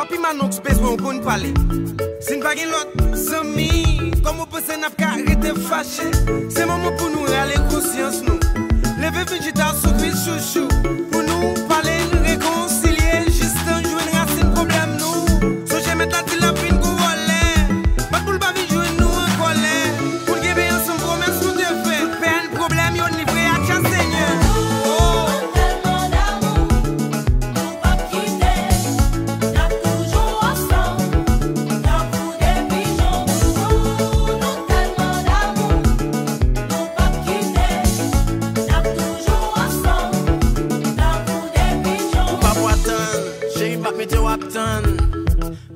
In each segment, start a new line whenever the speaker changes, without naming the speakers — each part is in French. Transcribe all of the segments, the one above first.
Papi Manox besoin pour nous parler. Si nous pas l'autre, Sami, comment peut se n'a pas arrêter fâché? C'est moment pour nous aller conscience nous. Lever végétal souffrir chouchou. Pour nous parler, réconcilier, juste un jour une racine problème nous. So j'aime ta til la pine qu'on volait. Pas pour le bavi jouer nous en colère. Pour le guébé ensemble promesse nous te fait. Peine problème yon livré à cha Seigneur.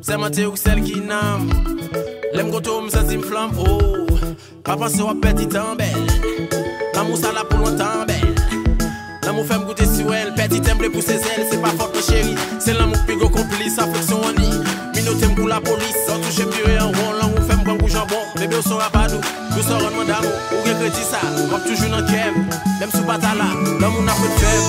C'est ma ou celle qui n'aime. L'aime goto me senti flamme. Oh, papa se wap petit temps belle. L'amour ça là pour longtemps belle. L'amour fait me goûter sur elle. Petit temple pour ses ailes. C'est pas fort chérie. C'est l'amour plus gros complice. Affection en nid. Minotem pour la police. Sans toucher purée en rond. L'amour fait me prendre pour jambon. Bébé au son à pas nous. Nous sommes rendement d'amour. Ou rien que dit ça. Moi toujours dans le cœur. Même sous pas là. L'amour n'a pas de faible.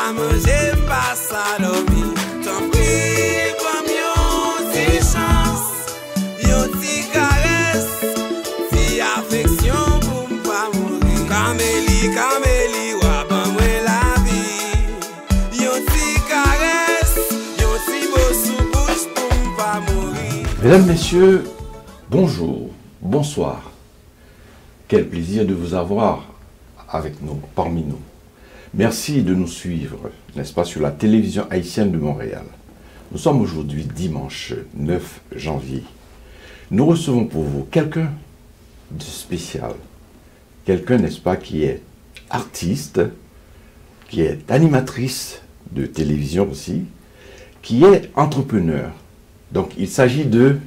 Manger, pas ça dormir. Tant pis, comme yon si chance, yon si caresse, si affection pour m'pas mourir. Camélie, wapan mwen la vie. Yon si caresse, yon si beau sous bouche pour m'pas mourir.
Mesdames, Messieurs, bonjour, bonsoir. Quel plaisir de vous avoir avec nous, parmi nous. Merci de nous suivre, n'est-ce pas, sur la télévision haïtienne de Montréal. Nous sommes aujourd'hui dimanche 9 janvier. Nous recevons pour vous quelqu'un de spécial. Quelqu'un, n'est-ce pas, qui est artiste, qui est animatrice de télévision aussi, qui est entrepreneur. Donc, il s'agit de...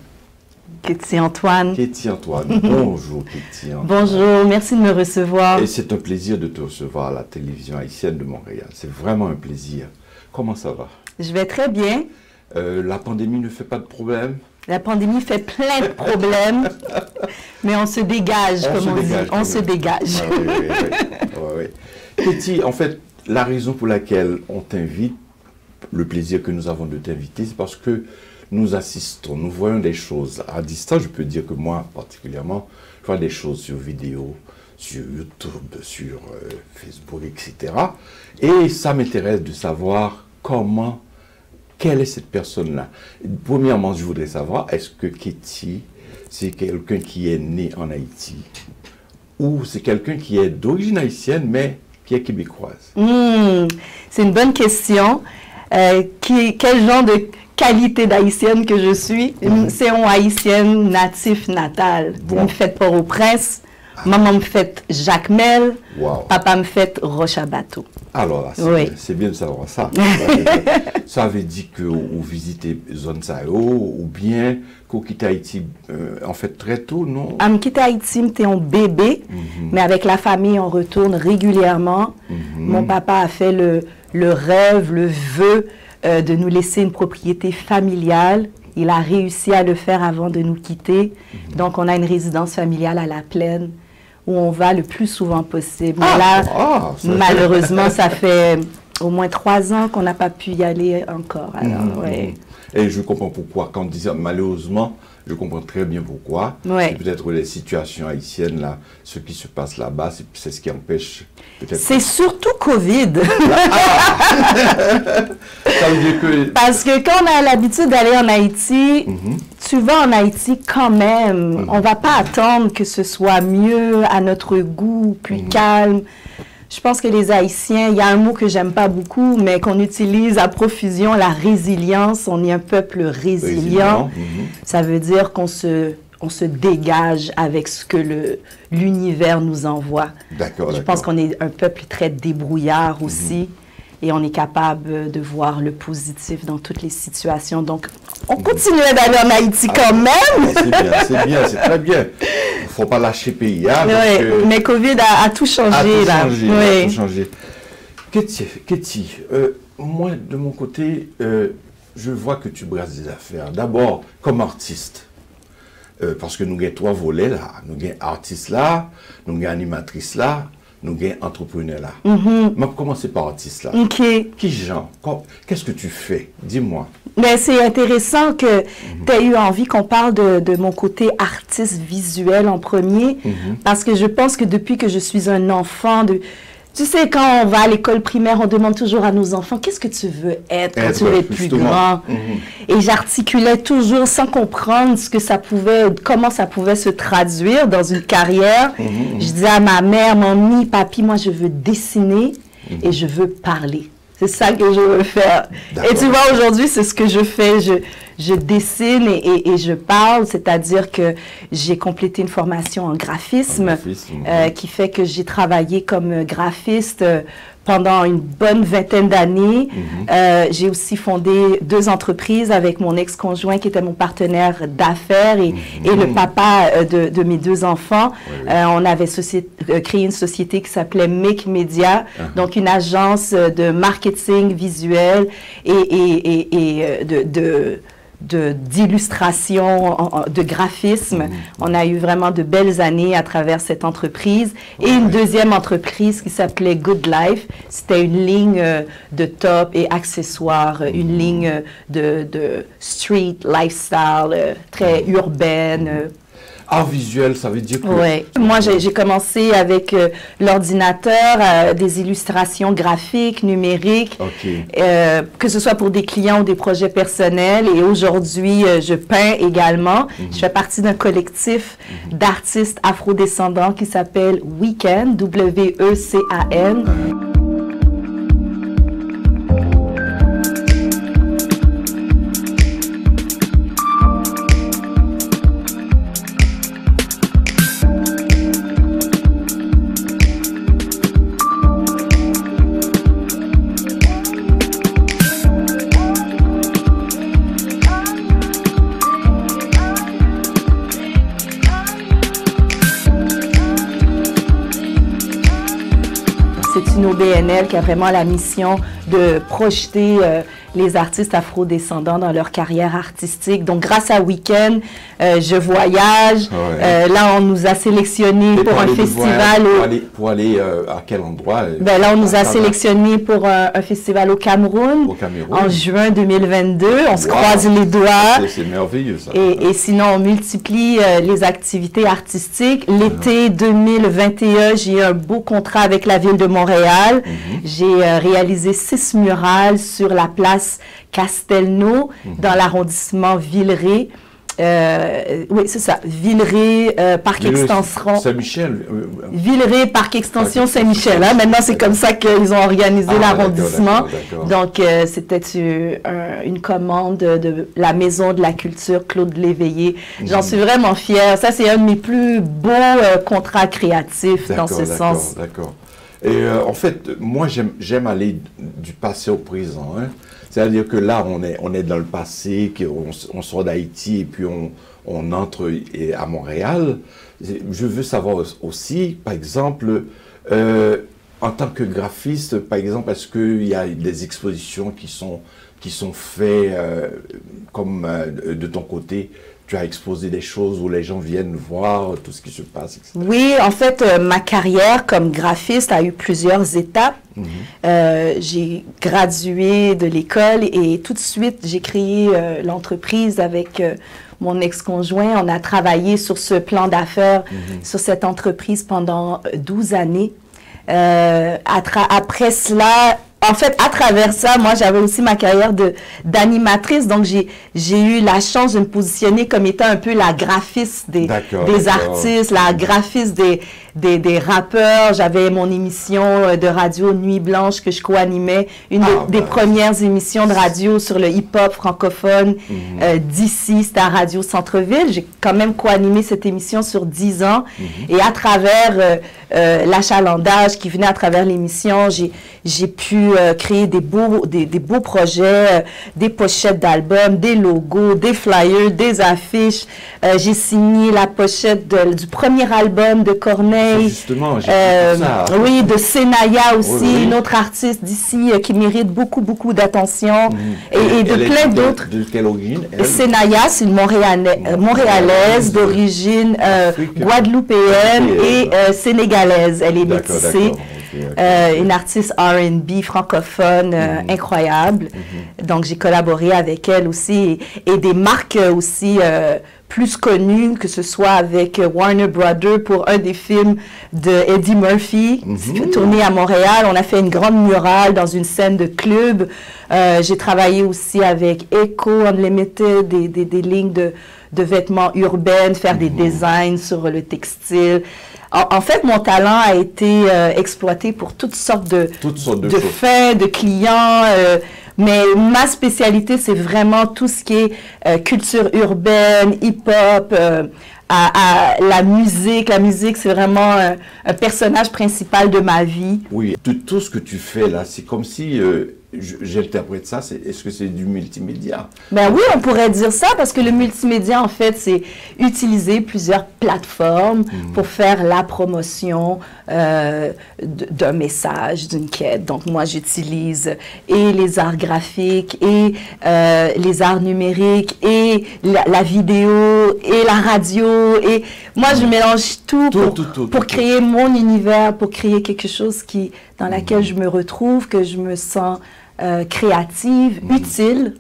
Ketty Antoine.
Ketty Antoine. Bonjour Ketty Antoine.
Bonjour, merci de me recevoir.
Et c'est un plaisir de te recevoir à la télévision haïtienne de Montréal. C'est vraiment un plaisir. Comment ça va?
Je vais très bien.
La pandémie ne fait pas de problème?
La pandémie fait plein de problèmes, mais on se dégage, comme on dit. On se dégage.
Oui. Ketty, en fait, la raison pour laquelle on t'invite, le plaisir que nous avons de t'inviter, c'est parce que nous assistons, nous voyons des choses à distance. Je peux dire que moi, particulièrement, je vois des choses sur vidéo, sur YouTube, sur Facebook, etc. Et ça m'intéresse de savoir quelle est cette personne-là. Premièrement, je voudrais savoir, est-ce que Ketty, c'est quelqu'un qui est né en Haïti ou c'est quelqu'un qui est d'origine haïtienne, mais qui est québécoise?
C'est une bonne question. Quel genre de qualité d'haïtienne que je suis? C'est une haïtienne natif natal. Bon. Me fait Port-au-Prince, maman me fait Jacmel, papa me fait Roche-à-Bateau.
Alors là, c'est bien de savoir ça. Ça veut dire que vous visitez zone Sao ou bien que vous quittez Haïti en fait très tôt, non? Je quitte
Haïti, j'étais un bébé, mais avec la famille, on retourne régulièrement. Mon papa a fait le rêve, le vœu de nous laisser une propriété familiale. Il a réussi à le faire avant de nous quitter. Donc, on a une résidence familiale à La Plaine où on va le plus souvent possible. Mais là, malheureusement, ça fait au moins 3 ans qu'on n'a pas pu y aller encore. Alors,
Et je comprends pourquoi. Quand on dit malheureusement, je comprends très bien pourquoi. C'est peut-être les situations haïtiennes, là, ce qui se passe là-bas, c'est ce qui empêche peut-être...
C'est surtout Covid.
Ça veut dire que...
Parce que quand on a l'habitude d'aller en Haïti, tu vas en Haïti quand même. On ne va pas attendre que ce soit mieux, à notre goût, plus calme. Je pense que les Haïtiens, il y a un mot que j'aime pas beaucoup, mais qu'on utilise à profusion, la résilience. On est un peuple résilient. Ça veut dire qu'on se dégage avec ce que l'univers nous envoie. Je pense qu'on est un peuple très débrouillard aussi. Et on est capable de voir le positif dans toutes les situations. Donc, on continue d'aller en Haïti quand même.
C'est bien, c'est très bien. Il ne faut pas lâcher pays.
Mais Covid a tout changé.
A tout changé. Ketty, moi, de mon côté, je vois que tu brasses des affaires. D'abord, comme artiste. Parce que nous avons 3 volets là. Nous avons artiste là, nous avons animatrice là. nous avons entrepreneur là. Je vais commencer par artiste là.
OK.
Qui genre? Qu'est-ce que tu fais? Dis-moi.
Mais c'est intéressant que tu aies eu envie qu'on parle de mon côté artiste visuel en premier, parce que je pense que depuis que je suis un enfant, tu sais, quand on va à l'école primaire, on demande toujours à nos enfants, qu'est-ce que tu veux être quand tu es plus grand? Et j'articulais toujours sans comprendre comment ça pouvait se traduire dans une carrière. Je disais à ma mère, mamie, papi, moi je veux dessiner et je veux parler. C'est ça que je veux faire. Et tu vois, aujourd'hui, c'est ce que je fais. Je dessine et je parle, c'est-à-dire que j'ai complété une formation en graphisme, qui fait que j'ai travaillé comme graphiste pendant une bonne vingtaine d'années. J'ai aussi fondé 2 entreprises avec mon ex-conjoint qui était mon partenaire d'affaires et le papa de mes 2 enfants. On avait créé une société qui s'appelait Make Media, donc une agence de marketing visuel et d'illustration, de graphisme. On a eu vraiment de belles années à travers cette entreprise. Et une deuxième entreprise qui s'appelait Good Life. C'était une ligne de top et accessoires, une ligne de street lifestyle, très urbaine.
Art visuel, ça veut dire que...
Oui. Moi, j'ai commencé avec l'ordinateur, des illustrations graphiques, numériques, que ce soit pour des clients ou des projets personnels. Et aujourd'hui, je peins également. Je fais partie d'un collectif d'artistes afrodescendants qui s'appelle Weekend, W-E-C-A-N. C'est une OBNL qui a vraiment la mission de projeter les artistes afro-descendants dans leur carrière artistique. Donc, grâce à Weekend, je voyage. Là, on nous a sélectionnés pour un festival.
Pour aller à quel endroit?
Ben, là, on nous a sélectionnés pour un festival au Cameroun, en juin 2022. On se croise les doigts.
C'est merveilleux, ça.
Et sinon, on multiplie les activités artistiques. L'été 2021, j'ai eu un beau contrat avec la ville de Montréal. J'ai réalisé 6 murales sur la place Castelnau, dans l'arrondissement Villeray. Oui, c'est ça. Villeray, Parc Extension.
Saint-Michel.
Villeray, Parc Extension Saint-Michel. Hein? Maintenant, c'est comme ça qu'ils ont organisé l'arrondissement. Donc, c'était une commande de la Maison de la Culture Claude Léveillé. J'en suis vraiment fière. Ça, c'est un de mes plus beaux contrats créatifs dans ce sens.
D'accord. Et en fait, moi, j'aime aller du passé au présent. Hein. C'est-à-dire que là, on est dans le passé, on sort d'Haïti et puis on entre à Montréal. Je veux savoir aussi, par exemple, en tant que graphiste, par exemple, est-ce qu'il y a des expositions qui sont faites comme de ton côté? Tu as exposé des choses où les gens viennent voir tout ce qui se passe, etc.
Oui, en fait, ma carrière comme graphiste a eu plusieurs étapes. J'ai gradué de l'école et tout de suite, j'ai créé l'entreprise avec mon ex-conjoint. On a travaillé sur ce plan d'affaires, sur cette entreprise pendant 12 années. Après cela... En fait, à travers ça, moi, j'avais aussi ma carrière d'animatrice. Donc, j'ai eu la chance de me positionner comme étant un peu la graphiste des artistes, la graphiste des rappeurs. J'avais mon émission de radio Nuit Blanche que je co-animais, une des premières émissions de radio sur le hip-hop francophone d'ici, c'était à Radio Centre-Ville. J'ai quand même co-animé cette émission sur 10 ans. Et à travers l'achalandage qui venait à travers l'émission, j'ai pu créer des beaux projets, des pochettes d'albums, des logos, des flyers, des affiches. J'ai signé la pochette du premier album de Corneille.
Justement, j'ai ça.
Oui, de Senaya aussi,
Oui.
une autre artiste d'ici qui mérite beaucoup d'attention. Et de plein d'autres.
De quelle origine?
Senaya, c'est une Montréalaise d'origine guadeloupéenne et sénégalaise. Elle est métissée. Une artiste R&B francophone incroyable. Donc, j'ai collaboré avec elle aussi. Et des marques aussi plus connues, que ce soit avec Warner Brothers pour un des films de Eddie Murphy, tourné à Montréal. On a fait une grande murale dans une scène de club. J'ai travaillé aussi avec Eco Unlimited, des lignes de vêtements urbaines, faire des designs sur le textile. En fait, mon talent a été exploité pour toutes sortes de fins, de clients. Mais ma spécialité, c'est vraiment tout ce qui est culture urbaine, hip-hop, la musique. La musique, c'est vraiment un personnage principal de ma vie.
Oui, tout ce que tu fais là, c'est comme si... j'interprète ça, est-ce que c'est du multimédia? Ben
oui, on pourrait dire ça, parce que le multimédia, en fait, c'est utiliser plusieurs plateformes pour faire la promotion d'un message, d'une quête. Donc, moi, j'utilise et les arts graphiques, et les arts numériques, et la vidéo, et la radio, et moi, je mélange tout pour créer mon univers, pour créer quelque chose dans laquelle je me retrouve, que je me sens créative, utile,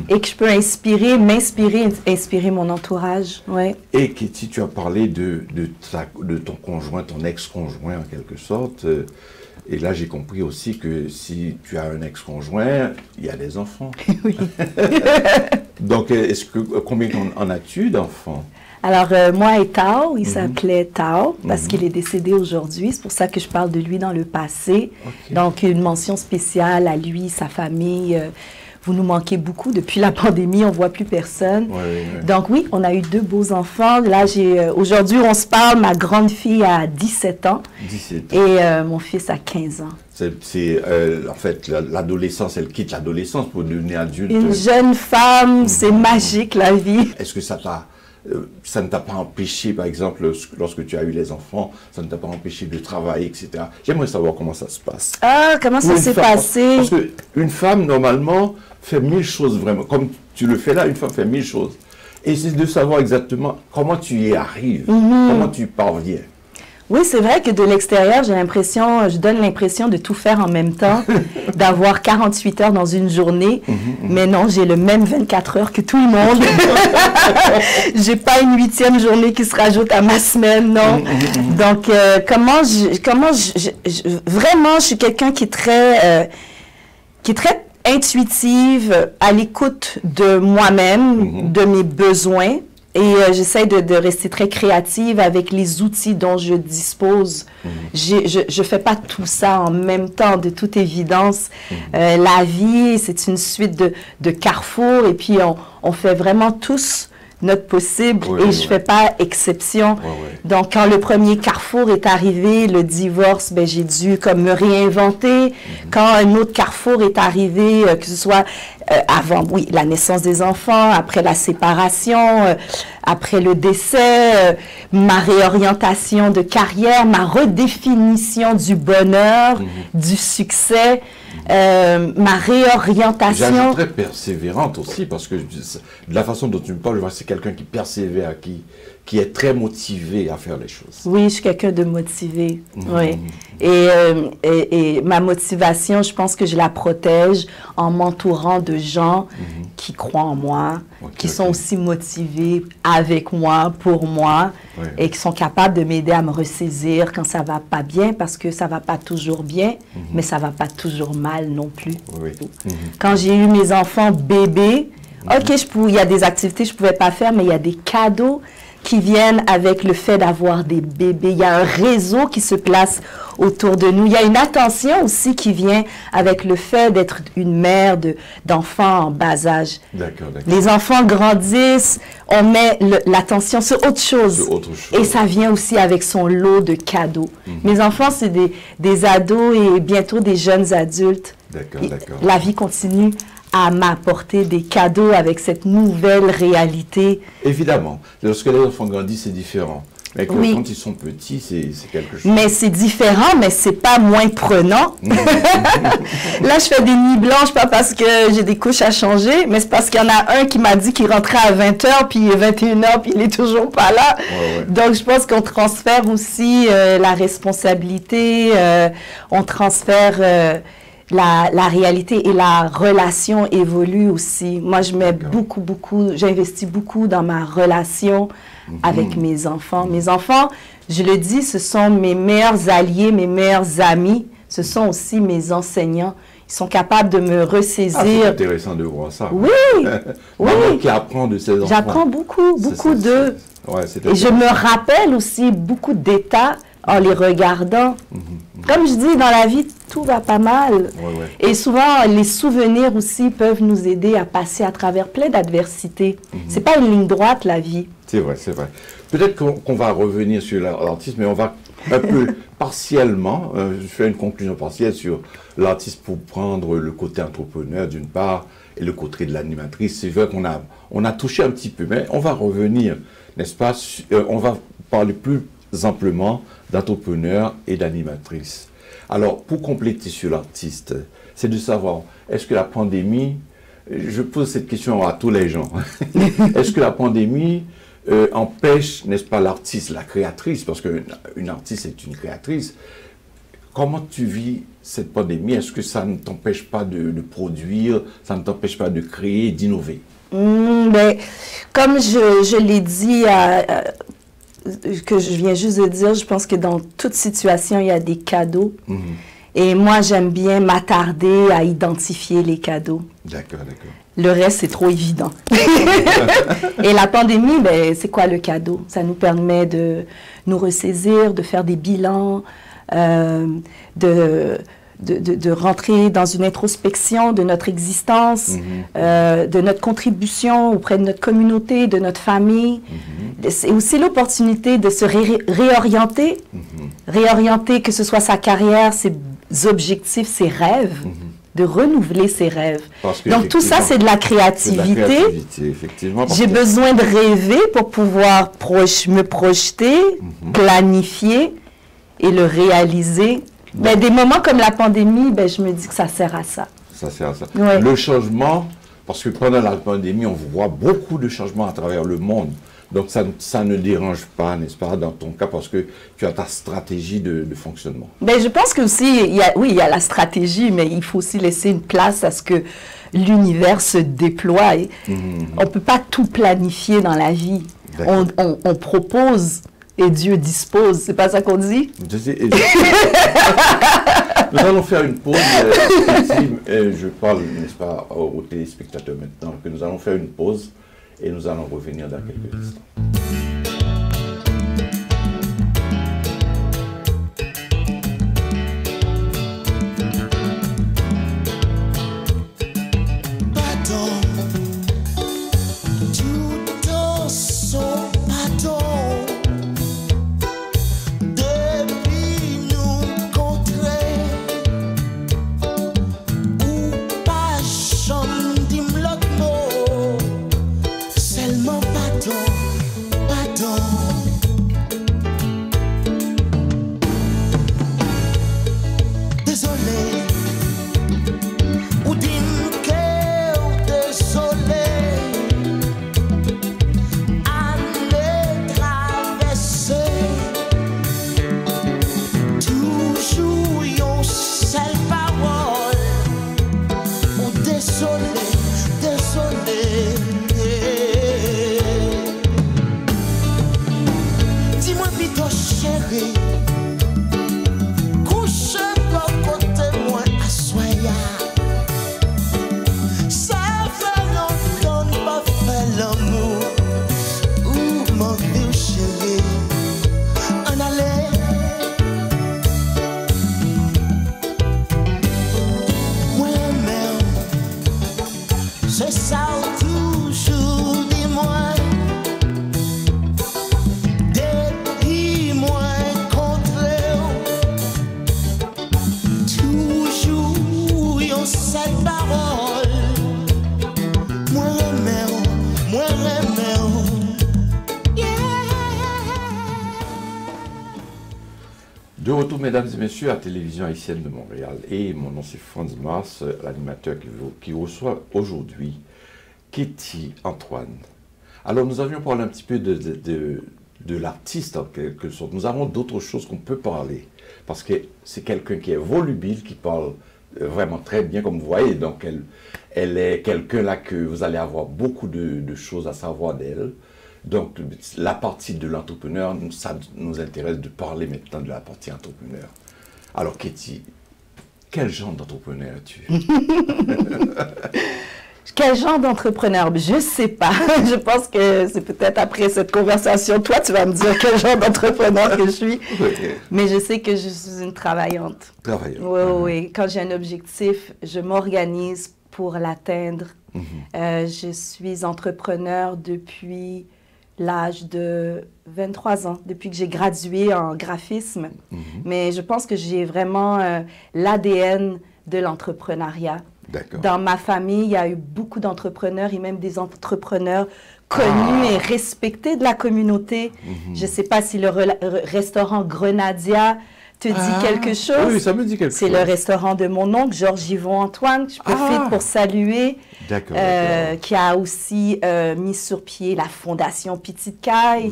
et que je peux m'inspirer, inspirer mon entourage. Ouais.
Et Katie, tu as parlé de ton conjoint, ton ex-conjoint en quelque sorte. Et là, j'ai compris aussi que si tu as un ex-conjoint, il y a des enfants.
Oui.
Donc, combien en as-tu d'enfants?
Alors, moi et Tao, il s'appelait Tao, parce qu'il est décédé aujourd'hui. C'est pour ça que je parle de lui dans le passé. Okay. Donc, une mention spéciale à lui, sa famille. Vous nous manquez beaucoup. Depuis la pandémie, on ne voit plus personne. Donc, oui, on a eu 2 beaux enfants. Là, aujourd'hui, on se parle, ma grande fille a 17 ans. 17 ans. Et mon fils a 15 ans.
C'est en fait, l'adolescence, elle quitte l'adolescence pour devenir adulte.
Une jeune femme, c'est magique, la vie.
Est-ce que ça ne t'a pas empêché, par exemple, lorsque tu as eu les enfants, ça ne t'a pas empêché de travailler, etc. J'aimerais savoir comment ça se passe.
Ah, comment ça s'est passé?
Parce qu'une femme, normalement, fait 1000 choses vraiment. Comme tu le fais là, une femme fait 1000 choses. Et c'est de savoir exactement comment tu y arrives, comment tu parviens.
Oui, c'est vrai que de l'extérieur, je donne l'impression de tout faire en même temps, d'avoir 48 heures dans une journée. Mais non, j'ai le même 24 heures que tout le monde. J'ai pas une 8e journée qui se rajoute à ma semaine, non. Donc, vraiment, je suis quelqu'un qui est très intuitive, à l'écoute de moi-même, de mes besoins. Et j'essaie de rester très créative avec les outils dont je dispose. Je fais pas tout ça en même temps, de toute évidence. La vie, c'est une suite de carrefours, et puis on fait vraiment tous notre possible, et je fais pas exception. Donc, quand le premier carrefour est arrivé, le divorce, ben, j'ai dû comme me réinventer. Quand un autre carrefour est arrivé, que ce soit avant, oui, la naissance des enfants, après la séparation, après le décès, ma réorientation de carrière, ma redéfinition du bonheur, du succès, ma réorientation.
J'ajouterais persévérante aussi, parce que de la façon dont tu me parles, je vois que c'est quelqu'un qui persévère, qui est très motivé à faire les choses.
Oui, je suis quelqu'un de motivé, oui. Et ma motivation, je pense que je la protège en m'entourant de gens qui croient en moi, qui sont aussi motivés avec moi, pour moi, et qui sont capables de m'aider à me ressaisir quand ça va pas bien, parce que ça va pas toujours bien, mais ça va pas toujours mal non plus. Quand j'ai eu mes enfants bébés, OK, il y a des activités que je pouvais pas faire, mais il y a des cadeaux qui viennent avec le fait d'avoir des bébés. Il y a un réseau qui se place autour de nous. Il y a une attention aussi qui vient avec le fait d'être une mère d'enfants en bas âge.
D'accord, d'accord.
Les enfants grandissent, on met l'attention sur autre chose.
Sur autre chose.
Et ça vient aussi avec son lot de cadeaux. Mes enfants, c'est des ados et bientôt des jeunes adultes.
D'accord, d'accord.
La vie continue à m'apporter des cadeaux avec cette nouvelle réalité.
Évidemment, lorsque les enfants grandissent, c'est différent. Mais
Oui.
quand ils sont petits, c'est quelque chose.
Mais c'est différent, mais c'est pas moins prenant. Là, je fais des nuits blanches, pas parce que j'ai des couches à changer, mais c'est parce qu'il y en a un qui m'a dit qu'il rentrait à 20h, puis il est 21h, puis il est toujours pas là.
Ouais, ouais.
Donc, je pense qu'on transfère aussi la responsabilité, on transfère la réalité et la relation évolue aussi. Moi, je mets j'investis beaucoup dans ma relation avec mes enfants. Mes enfants, je le dis, ce sont mes meilleurs alliés, mes meilleurs amis. Ce sont aussi mes enseignants. Ils sont capables de me ressaisir.
Ah, c'est intéressant de voir ça.
Oui, oui.
Maman qui apprend de ses enfants.
J'apprends beaucoup d'eux.
Ouais, c'est
Et je me rappelle aussi beaucoup d'états en les regardant. Comme je dis, dans la vie, tout va pas mal.
Ouais, ouais.
Et souvent, les souvenirs aussi peuvent nous aider à passer à travers plein d'adversités. C'est pas une ligne droite, la vie.
C'est vrai, c'est vrai. Peut-être qu'on va revenir sur l'artiste, mais on va un peu partiellement, je fais une conclusion partielle sur l'artiste pour prendre le côté entrepreneur d'une part et le côté de l'animatrice. C'est vrai qu'on a touché un petit peu, mais on va revenir, n'est-ce pas, on va parler plus amplement d'entrepreneur et d'animatrice. Alors, pour compléter sur l'artiste, c'est de savoir, est-ce que la pandémie, je pose cette question à tous les gens, est-ce que la pandémie empêche, n'est-ce pas, l'artiste, la créatrice, parce qu'une artiste est une créatrice, comment tu vis cette pandémie? Est-ce que ça ne t'empêche pas de produire, ça ne t'empêche pas de créer, d'innover?
Mais, comme je l'ai dit que je viens juste de dire, je pense que dans toute situation, il y a des cadeaux. Et moi, j'aime bien m'attarder à identifier les cadeaux.
D'accord, d'accord.
Le reste, c'est trop évident. Et la pandémie, ben, c'est quoi le cadeau? Ça nous permet de nous ressaisir, de faire des bilans, de rentrer dans une introspection de notre existence, de notre contribution auprès de notre communauté, de notre famille. C'est aussi l'opportunité de se réorienter, réorienter que ce soit sa carrière, ses objectifs, ses rêves, de renouveler ses rêves. Donc tout ça, c'est de la créativité.
Effectivement.
J'ai besoin de rêver pour pouvoir me projeter, planifier et le réaliser. Mais des moments comme la pandémie, ben, je me dis que ça sert à ça.
Ça sert à ça.
Ouais.
Le changement, parce que pendant la pandémie, on voit beaucoup de changements à travers le monde. Donc ça ne dérange pas, n'est-ce pas, dans ton cas, parce que tu as ta stratégie de fonctionnement.
Ben, je pense que aussi, il y a la stratégie, mais il faut aussi laisser une place à ce que l'univers se déploie. On ne peut pas tout planifier dans la vie. On propose et Dieu dispose. C'est pas ça qu'on dit?
Nous allons faire une pause. Je parle, n'est-ce pas, aux téléspectateurs maintenant, que nous allons faire une pause et nous allons revenir dans quelques instants.
Ça fait longtemps pas fait l'amour. Mon vieux
De retour, mesdames et messieurs, à Télévision haïtienne de Montréal. Et mon nom, c'est Franz Mars, l'animateur qui reçoit aujourd'hui Ketty Antoine. Alors, nous avions parlé un petit peu de l'artiste, en quelque sorte. Nous avons d'autres choses qu'on peut parler. Parce que c'est quelqu'un qui est volubile, qui parle vraiment très bien, comme vous voyez. Donc, elle est quelqu'un là que vous allez avoir beaucoup de choses à savoir d'elle. Donc, la partie de l'entrepreneur, ça nous intéresse de parler maintenant de la partie entrepreneur. Alors, Ketty, quel genre d'entrepreneur es-tu?
Quel genre d'entrepreneur? Je ne sais pas. Je pense que c'est peut-être après cette conversation, toi, tu vas me dire quel genre d'entrepreneur que je suis. Mais je sais que je suis une travaillante.
Travaillante.
Oui, oui. Quand j'ai un objectif, je m'organise pour l'atteindre. Je suis entrepreneur depuis l'âge de 23 ans, depuis que j'ai gradué en graphisme. Mais je pense que j'ai vraiment l'ADN de l'entrepreneuriat. Dans ma famille, il y a eu beaucoup d'entrepreneurs et même des entrepreneurs connus et respectés de la communauté. Je ne sais pas si le restaurant Grenadia te dit quelque chose.
Oui, ça me dit quelque chose.
C'est le restaurant de mon oncle, Georges Yvon Antoine, que je profite pour saluer, qui a aussi mis sur pied la Fondation Petite Caille,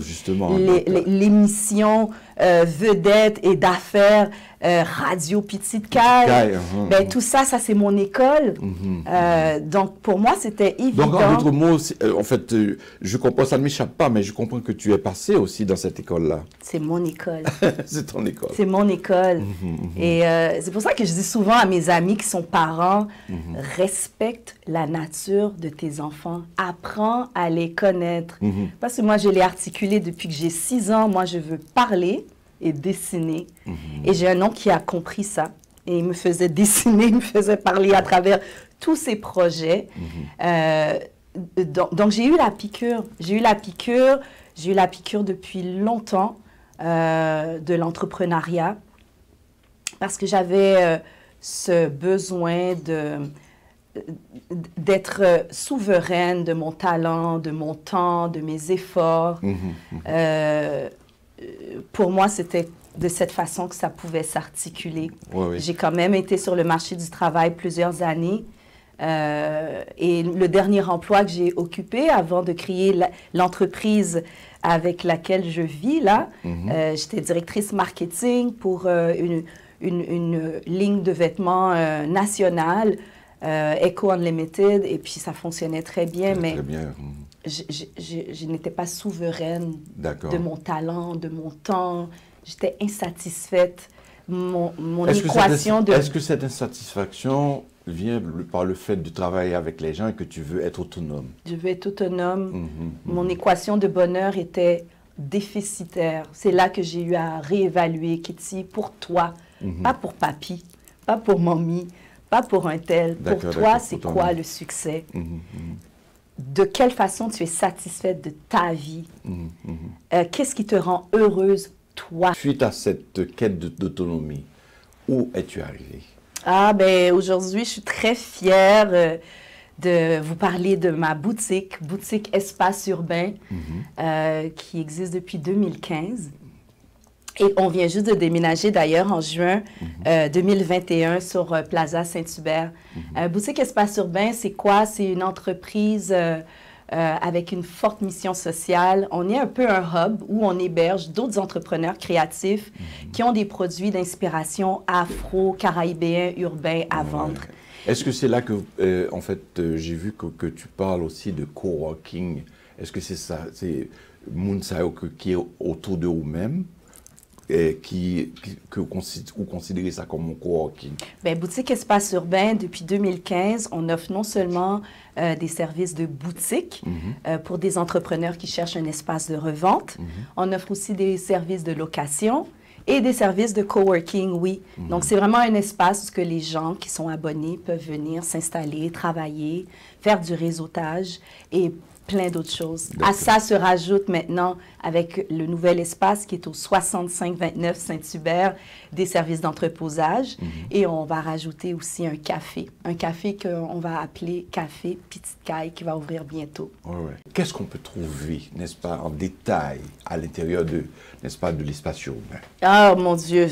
l'émission vedette et d'affaires Radio Petite Caille. Ben, tout ça, ça c'est mon école. Donc pour moi, c'était évident.
Donc en d'autres mots, en fait, je comprends, ça ne m'échappe pas, mais je comprends que tu es passé aussi dans cette école-là.
C'est mon école.
C'est ton école.
C'est mon école. Et c'est pour ça que je dis souvent à mes amis qui sont parents, respecte la nature de tes enfants. Apprends à les connaître. Parce que moi, je l'ai articulé depuis que j'ai 6 ans. Moi, je veux parler et dessiner. Et j'ai un oncle qui a compris ça. Et il me faisait dessiner, il me faisait parler à travers tous ces projets. Donc j'ai eu la piqûre. J'ai eu la piqûre depuis longtemps de l'entrepreneuriat. Parce que j'avais ce besoin d'être souveraine de mon talent, de mon temps, de mes efforts. Pour moi, c'était de cette façon que ça pouvait s'articuler. J'ai quand même été sur le marché du travail plusieurs années. Et le dernier emploi que j'ai occupé avant de créer l'entreprise avec laquelle je vis, là, j'étais directrice marketing pour une ligne de vêtements nationale, Eco Unlimited, et puis ça fonctionnait très bien, mais je n'étais pas souveraine de mon talent, de mon temps. J'étais insatisfaite. Mon équation de...
Est-ce que cette insatisfaction vient par le fait de travailler avec les gens et que tu veux être autonome? Je
veux être autonome. Mon équation de bonheur était déficitaire. C'est là que j'ai eu à réévaluer, Ketty, pour toi, pas pour papy, pas pour mamie, pas pour un tel. Pour toi, c'est quoi le succès? De quelle façon tu es satisfaite de ta vie? Qu'est-ce qui te rend heureuse, toi?
Suite à cette quête d'autonomie, où es-tu arrivée?
Ah, ben aujourd'hui, je suis très fière de vous parler de ma boutique Espace Urbain, qui existe depuis 2015. Et on vient juste de déménager d'ailleurs en juin 2021 sur Plaza Saint-Hubert. Boutique Espace Urbain, c'est quoi? C'est une entreprise avec une forte mission sociale. On est un peu un hub où on héberge d'autres entrepreneurs créatifs qui ont des produits d'inspiration afro-caribéens, urbains à vendre.
Est-ce que c'est là que, en fait, j'ai vu que tu parles aussi de coworking? Est-ce que c'est ça? C'est Mounsayo qui est autour de vous-même? Vous considérez ça comme un coworking?
Bien, Boutique Espace Urbain, depuis 2015, on offre non seulement des services de boutique pour des entrepreneurs qui cherchent un espace de revente, on offre aussi des services de location et des services de coworking, oui. Donc, c'est vraiment un espace où les gens qui sont abonnés peuvent venir s'installer, travailler, faire du réseautage et plein d'autres choses. À ça se rajoute maintenant, avec le nouvel espace qui est au 6529 Saint-Hubert, des services d'entreposage. Et on va rajouter aussi un café qu'on va appeler Café Petite Caille, qui va ouvrir bientôt.
Qu'est-ce qu'on peut trouver, n'est-ce pas, en détail, à l'intérieur de, n'est-ce pas, de l'espace urbain?
Oh mon Dieu!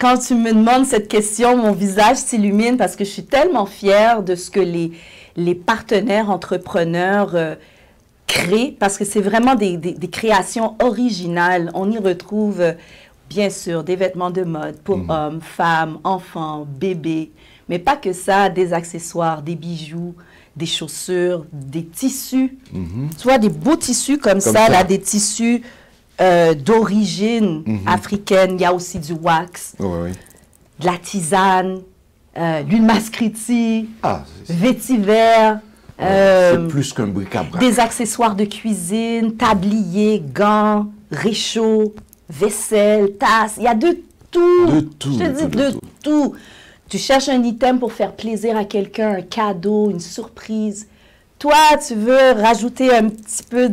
quand tu me demandes cette question, mon visage s'illumine parce que je suis tellement fière de ce que les partenaires entrepreneurs créent, parce que c'est vraiment des créations originales. On y retrouve, bien sûr, des vêtements de mode pour hommes, femmes, enfants, bébés, mais pas que ça, des accessoires, des bijoux, des chaussures, des tissus. Tu vois, des beaux tissus comme ça, là, des tissus d'origine africaine. Il y a aussi du wax, de la tisane, l'huile mascriti, vétiver.
C'est plus qu'un bric-à-brac.
Des accessoires de cuisine, tabliers, gants, réchauds, vaisselle, tasses. Il y a de tout.
De tout.
Je te dis de tout. Tu cherches un item pour faire plaisir à quelqu'un, un cadeau, une surprise. Toi, tu veux rajouter un petit peu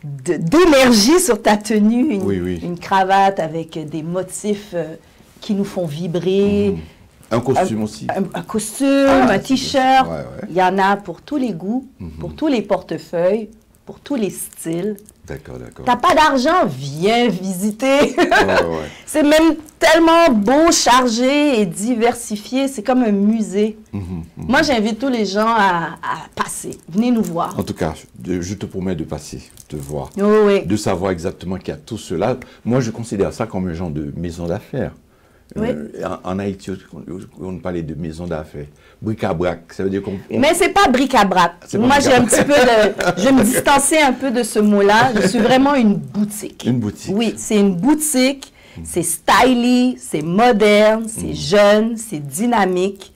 d'énergie sur ta tenue, une cravate avec des motifs qui nous font vibrer.
Un costume aussi.
Un costume, un t-shirt. Il y en a pour tous les goûts, pour tous les portefeuilles, pour tous les styles.
D'accord, d'accord.
T'as pas d'argent? Viens visiter. C'est même tellement beau, chargé et diversifié. C'est comme un musée. Moi, j'invite tous les gens à passer. Venez nous voir.
En tout cas, je te promets de passer, de voir,
de
savoir exactement qu'il y a tout cela. Moi, je considère ça comme un genre de maison d'affaires. En Haïti, on parlait de maison d'affaires. Bric-à-brac, ça veut dire qu'on...
Mais c'est pas bric-à-brac. Moi, j'ai un petit peu je me distancie un peu de ce mot-là. Je suis vraiment une boutique.
Une boutique.
Oui, c'est une boutique. C'est stylish, c'est moderne, c'est jeune, c'est dynamique.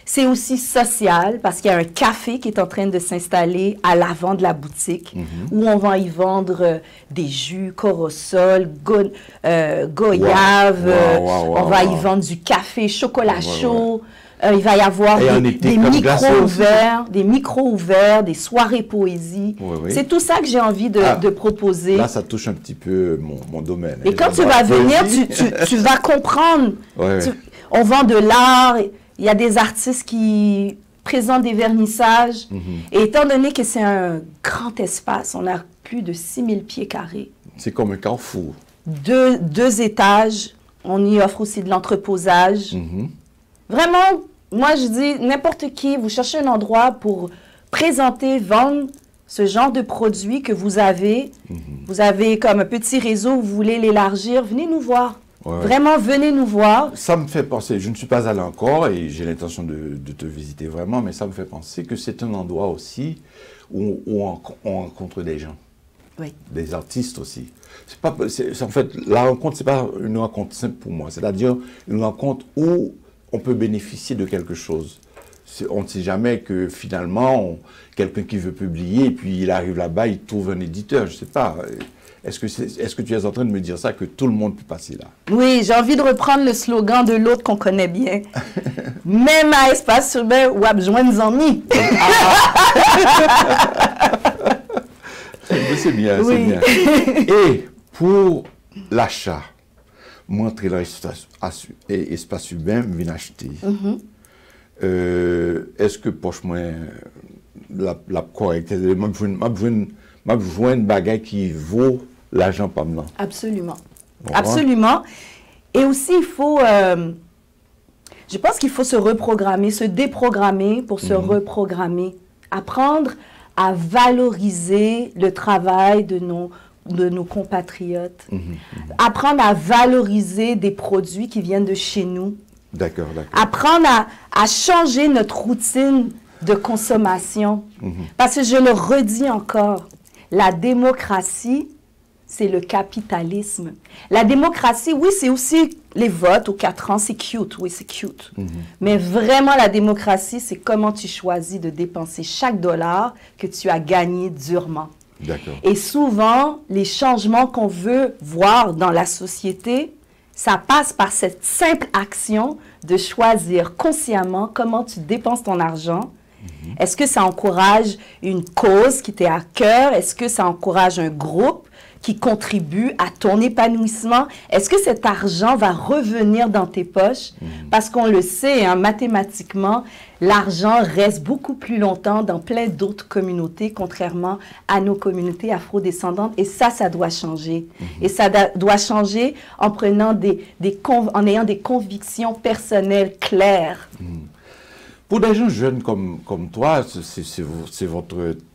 C'est aussi social parce qu'il y a un café qui est en train de s'installer à l'avant de la boutique où on va y vendre des jus, corosol, goyave. On va y vendre du café, chocolat chaud. Il va y avoir des micros ouverts, des soirées poésie. C'est tout ça que j'ai envie de proposer.
Là, ça touche un petit peu mon domaine.
Et quand tu vas venir, tu vas comprendre. On vend de l'art. Il y a des artistes qui présentent des vernissages. Et étant donné que c'est un grand espace, on a plus de 6000 pieds carrés.
C'est comme un carrefour.
Deux étages. On y offre aussi de l'entreposage. Vraiment, moi je dis, n'importe qui, vous cherchez un endroit pour présenter, vendre ce genre de produits que vous avez. Vous avez comme un petit réseau, vous voulez l'élargir, venez nous voir. Vraiment, venez nous voir.
Ça me fait penser, je ne suis pas allé encore et j'ai l'intention de te visiter vraiment, mais ça me fait penser que c'est un endroit aussi où on rencontre des gens, des artistes aussi. En fait, la rencontre, ce n'est pas une rencontre simple pour moi, c'est-à-dire une rencontre où on peut bénéficier de quelque chose. On ne sait jamais que finalement, quelqu'un qui veut publier, et puis il arrive là-bas, il trouve un éditeur, je ne sais pas. Est-ce que tu es en train de me dire ça, que tout le monde peut passer là? Oui,
j'ai envie de reprendre le slogan de l'autre qu'on connaît bien. Même à Espace Urbain, ou à besoin de amis.
C'est bien, c'est bien. Et pour l'achat, montrer l'espace urbain, venir acheter. Est-ce que poche moi la correcte? M'a besoin de bagaille qui vaut l'argent pas maintenant.
Absolument. Absolument. Et aussi, il faut... je pense qu'il faut se reprogrammer, se déprogrammer pour se reprogrammer. Apprendre à valoriser le travail de nos compatriotes. Apprendre à valoriser des produits qui viennent de chez nous.
D'accord, d'accord.
Apprendre à changer notre routine de consommation. Parce que je le redis encore, la démocratie, c'est le capitalisme. La démocratie, oui, c'est aussi les votes aux 4 ans, c'est cute, oui, c'est cute. Mais vraiment, la démocratie, c'est comment tu choisis de dépenser chaque dollar que tu as gagné durement.
D'accord.
Et souvent, les changements qu'on veut voir dans la société, ça passe par cette simple action de choisir consciemment comment tu dépenses ton argent. Est-ce que ça encourage une cause qui t'est à cœur? Est-ce que ça encourage un groupe qui contribue à ton épanouissement? Est-ce que cet argent va revenir dans tes poches? Parce qu'on le sait, hein, mathématiquement, l'argent reste beaucoup plus longtemps dans plein d'autres communautés, contrairement à nos communautés afrodescendantes. Et ça doit changer. Et ça doit changer en prenant en ayant des convictions personnelles claires.
Pour des gens jeunes comme toi, c'est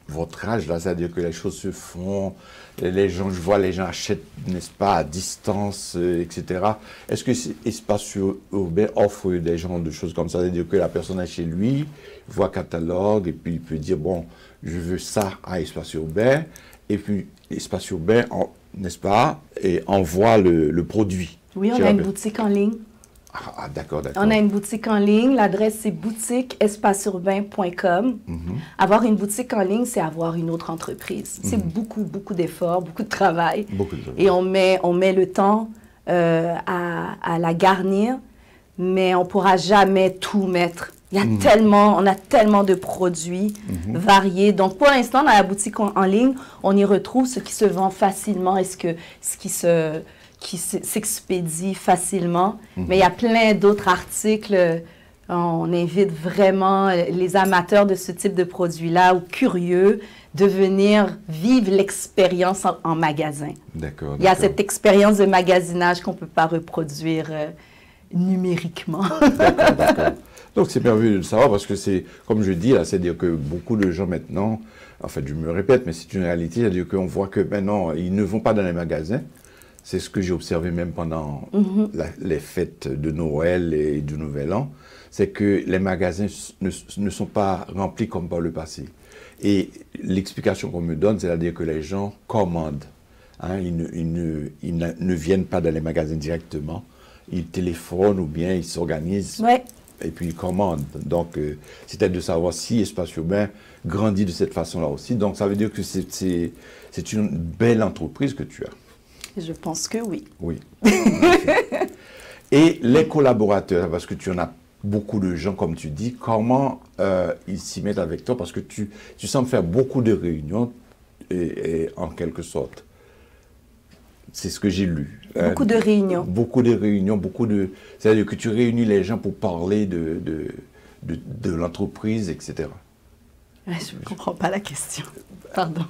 votre âge, là, c'est-à-dire que les choses se font, les gens, je vois les gens achètent, n'est-ce pas, à distance, etc. Est-ce que Espace Urbain offre des genres de choses comme ça, c'est-à-dire que la personne est chez lui, voit catalogue, et puis il peut dire, bon, je veux ça à Espace Urbain, et puis Espace Urbain, n'est-ce pas, et envoie le produit.
Oui, on a une boutique en ligne.
Ah, d'accord, d'accord.
On a une boutique en ligne. L'adresse, c'est boutiqueespaceurbain.com. Avoir une boutique en ligne, c'est avoir une autre entreprise. C'est beaucoup, beaucoup d'efforts, beaucoup de travail. Et on met le temps à la garnir, mais on ne pourra jamais tout mettre. Il y a on a tellement de produits variés. Donc, pour l'instant, dans la boutique en ligne, on y retrouve ce qui se vend facilement et ce qui s'expédie facilement. Mais il y a plein d'autres articles. On invite vraiment les amateurs de ce type de produits-là ou curieux de venir vivre l'expérience en magasin.
D'accord.
Il y a cette expérience de magasinage qu'on ne peut pas reproduire numériquement.
D'accord. Donc, c'est merveilleux de le savoir parce que c'est, comme je dis, là, c'est-à-dire que beaucoup de gens maintenant, en fait, je me répète, mais c'est une réalité, c'est-à-dire qu'on voit que maintenant, ils ne vont pas dans les magasins. C'est ce que j'ai observé même pendant les fêtes de Noël et du Nouvel An, c'est que les magasins ne sont pas remplis comme par le passé. Et l'explication qu'on me donne, c'est-à-dire que les gens commandent. Hein, ils ne viennent pas dans les magasins directement. Ils téléphonent ou bien ils s'organisent et puis ils commandent. Donc, c'était de savoir si Espace Urbain grandit de cette façon-là aussi. Donc, ça veut dire que c'est une belle entreprise que tu as.
Je pense que oui.
Oui. Et les collaborateurs, parce que tu en as beaucoup de gens, comme tu dis, comment ils s'y mettent avec toi? Parce que tu sembles faire beaucoup de réunions, et en quelque sorte. C'est ce que j'ai lu.
Beaucoup de réunions.
Beaucoup de réunions, c'est-à-dire que tu réunis les gens pour parler de l'entreprise, etc.
Je ne comprends pas la question. Pardon.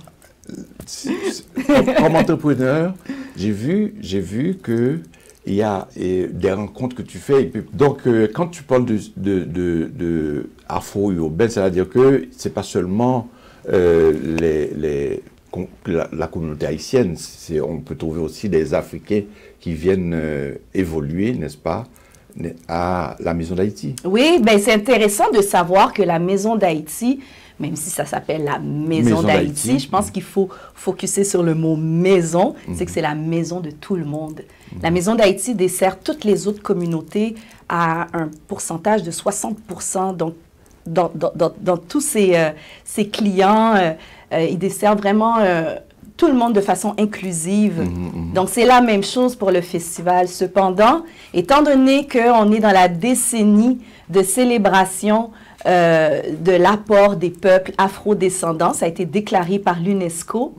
Comme entrepreneur, j'ai vu qu'il y a des rencontres que tu fais. Donc, quand tu parles de afro-urbain, c'est-à-dire que ce n'est pas seulement la communauté haïtienne, on peut trouver aussi des Africains qui viennent évoluer, n'est-ce pas, à la Maison d'Haïti. Oui,
ben c'est intéressant de savoir que la Maison d'Haïti, même si ça s'appelle la Maison d'Haïti, je pense qu'il faut focuser sur le mot maison, c'est que c'est la maison de tout le monde. La Maison d'Haïti dessert toutes les autres communautés à un pourcentage de 60%. Donc, dans tous ces clients, ils desservent vraiment tout le monde de façon inclusive. Donc, c'est la même chose pour le festival. Cependant, étant donné qu'on est dans la décennie de célébration de l'apport des peuples afro-descendants, ça a été déclaré par l'UNESCO.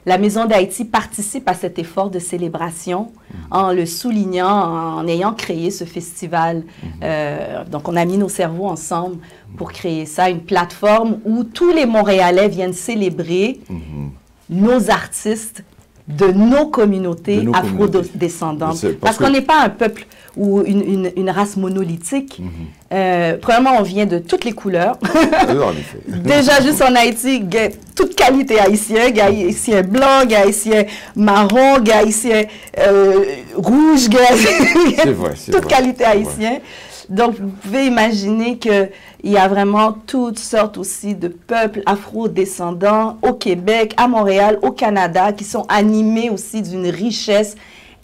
La Maison d'Haïti participe à cet effort de célébration en le soulignant, en ayant créé ce festival. Donc, on a mis nos cerveaux ensemble pour créer ça, une plateforme où tous les Montréalais viennent célébrer nos artistes de nos communautés afro-descendantes. Parce qu'on n'est pas un peuple ou une race monolithique. Premièrement, on vient de toutes les couleurs. Déjà, juste en Haïti, il y a toute qualité haïtienne. Il y a haïtien blanc, il y a haïtien marron, il y a haïtien rouge, toute qualité haïtienne. Donc, vous pouvez imaginer qu'il y a vraiment toutes sortes aussi de peuples afro-descendants au Québec, à Montréal, au Canada, qui sont animés aussi d'une richesse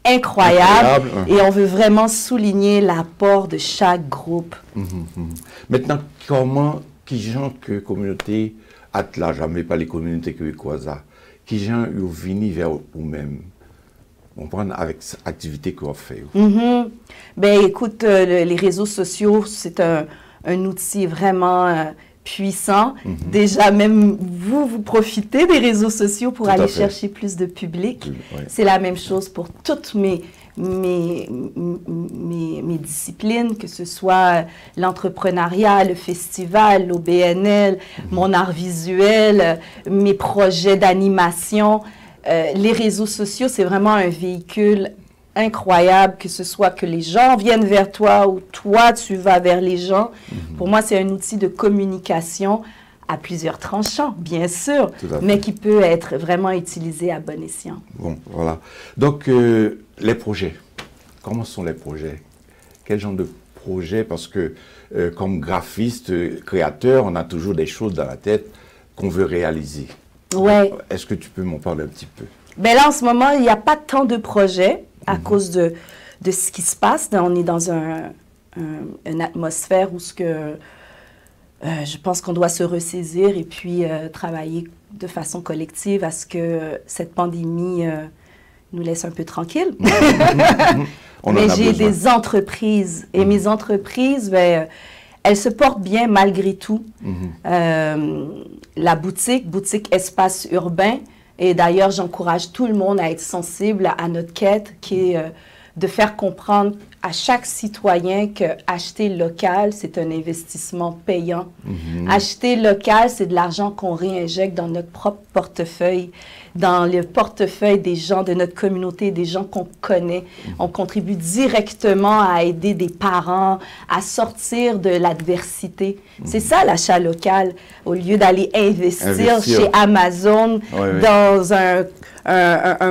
incroyable. Et on veut vraiment souligner l'apport de chaque groupe.
Maintenant, comment, qui gens que communauté atla, jamais pas les communautés québécoises, qui gens ont venu vers vous-même? On prend avec l'activité qu'on fait.
Ben, écoute, les réseaux sociaux, c'est un outil vraiment puissant. Déjà, même vous profitez des réseaux sociaux pour aller chercher plus de public. C'est la même chose pour toutes mes disciplines, que ce soit l'entrepreneuriat, le festival, l'OBNL, mon art visuel, mes projets d'animation. Les réseaux sociaux, c'est vraiment un véhicule incroyable, que ce soit que les gens viennent vers toi ou toi, tu vas vers les gens. Pour moi, c'est un outil de communication à plusieurs tranchants, bien sûr, mais qui peut être vraiment utilisé à bon escient.
Bon, voilà. Donc, les projets. Comment sont les projets? Quel genre de projets? Parce que, comme graphiste, créateur, on a toujours des choses dans la tête qu'on veut réaliser.
Ouais.
Est-ce que tu peux m'en parler un petit peu?
Ben là, en ce moment, il n'y a pas tant de projets à cause de ce qui se passe. On est dans une atmosphère où je pense qu'on doit se ressaisir et puis travailler de façon collective à ce que cette pandémie nous laisse un peu tranquilles. Mais j'ai des entreprises. Et mes entreprises, ben, elles se portent bien malgré tout. La boutique Espace Urbain, et d'ailleurs, j'encourage tout le monde à être sensible à notre quête qui est de faire comprendre à chaque citoyen que acheter local, c'est un investissement payant. Acheter local, c'est de l'argent qu'on réinjecte dans notre propre portefeuille, dans le portefeuille des gens de notre communauté, des gens qu'on connaît. On contribue directement à aider des parents à sortir de l'adversité. C'est ça l'achat local, au lieu d'aller investir chez Amazon dans un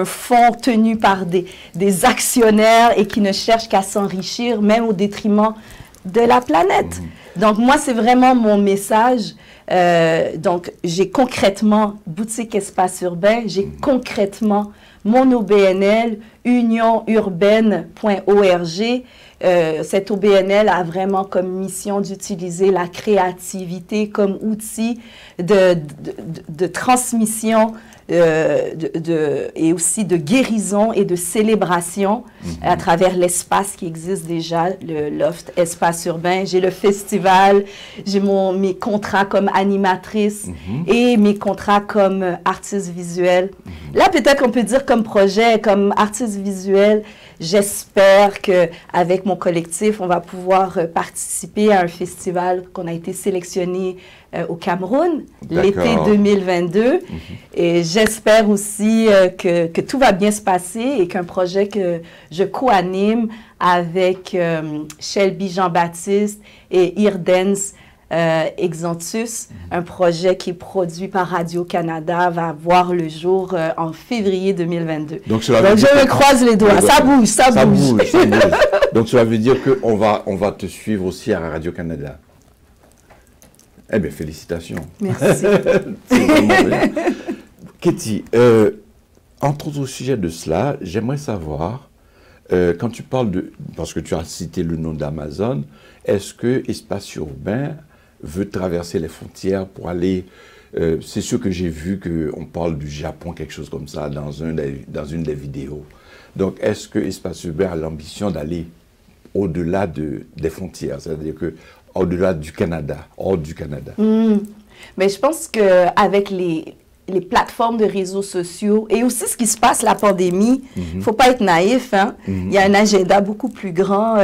fonds tenu par des actionnaires et qui ne cherchent qu'à s'enrichir, même au détriment de la planète. Donc, moi, c'est vraiment mon message. Donc, j'ai concrètement Boutique Espace Urbain, j'ai concrètement mon OBNL, unionurbaine.org. Cette OBNL a vraiment comme mission d'utiliser la créativité comme outil de transmission et aussi de guérison et de célébration à travers l'espace qui existe déjà, le Loft Espace Urbain. J'ai le festival, j'ai mes contrats comme animatrice et mes contrats comme artiste visuel. Là, peut-être qu'on peut dire comme projet, comme artiste visuel, j'espère qu'avec mon collectif, on va pouvoir participer à un festival qu'on a été sélectionné au Cameroun l'été 2022. Et j'espère aussi que tout va bien se passer et qu'un projet que je co-anime avec Shelby Jean-Baptiste et Irdens Exantus, un projet qui est produit par Radio-Canada, va voir le jour en février 2022. Donc je me croise les doigts. Ça bouge, ça bouge.
Donc cela veut dire qu'on va te suivre aussi à Radio-Canada. Eh bien, félicitations.
Merci.
Katie, entre autres sujets de cela, j'aimerais savoir, quand tu parles parce que tu as cité le nom d'Amazon, est-ce que Espace Urbain veut traverser les frontières pour aller... c'est sûr que j'ai vu qu'on parle du Japon, quelque chose comme ça, dans une des vidéos. Donc, est-ce que Espace Urbain a l'ambition d'aller au-delà des frontières, c'est-à-dire que au-delà du Canada, hors du Canada?
Mais je pense qu'avec les plateformes de réseaux sociaux et aussi ce qui se passe, la pandémie, il ne faut pas être naïf. Hein? Il y a un agenda beaucoup plus grand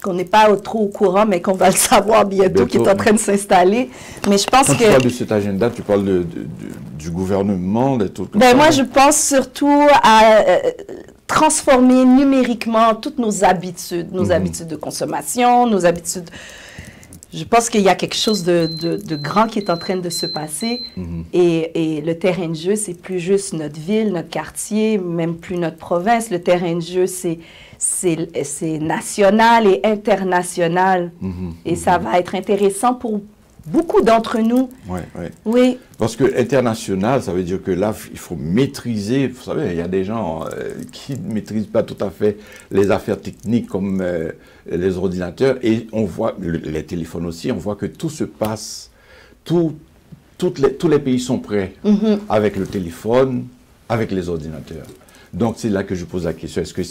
qu'on n'est pas trop au courant, mais qu'on va le savoir bientôt, qui est en train de s'installer. Mais je pense
Quand tu parles de cet agenda, tu parles du gouvernement, des trucs comme ça?
Moi, je pense surtout à transformer numériquement toutes nos habitudes de consommation, nos habitudes... Je pense qu'il y a quelque chose de grand qui est en train de se passer. Et le terrain de jeu, c'est plus juste notre ville, notre quartier, même plus notre province. Le terrain de jeu, c'est national et international. Et ça va être intéressant pour beaucoup d'entre nous. Oui.
Parce que international, ça veut dire que là, il faut maîtriser. Vous savez, il y a des gens qui ne maîtrisent pas tout à fait les affaires techniques comme les ordinateurs. Et on voit, les téléphones aussi, on voit que tout se passe, tous les pays sont prêts avec le téléphone, avec les ordinateurs. Donc, c'est là que je pose la question. Est-ce que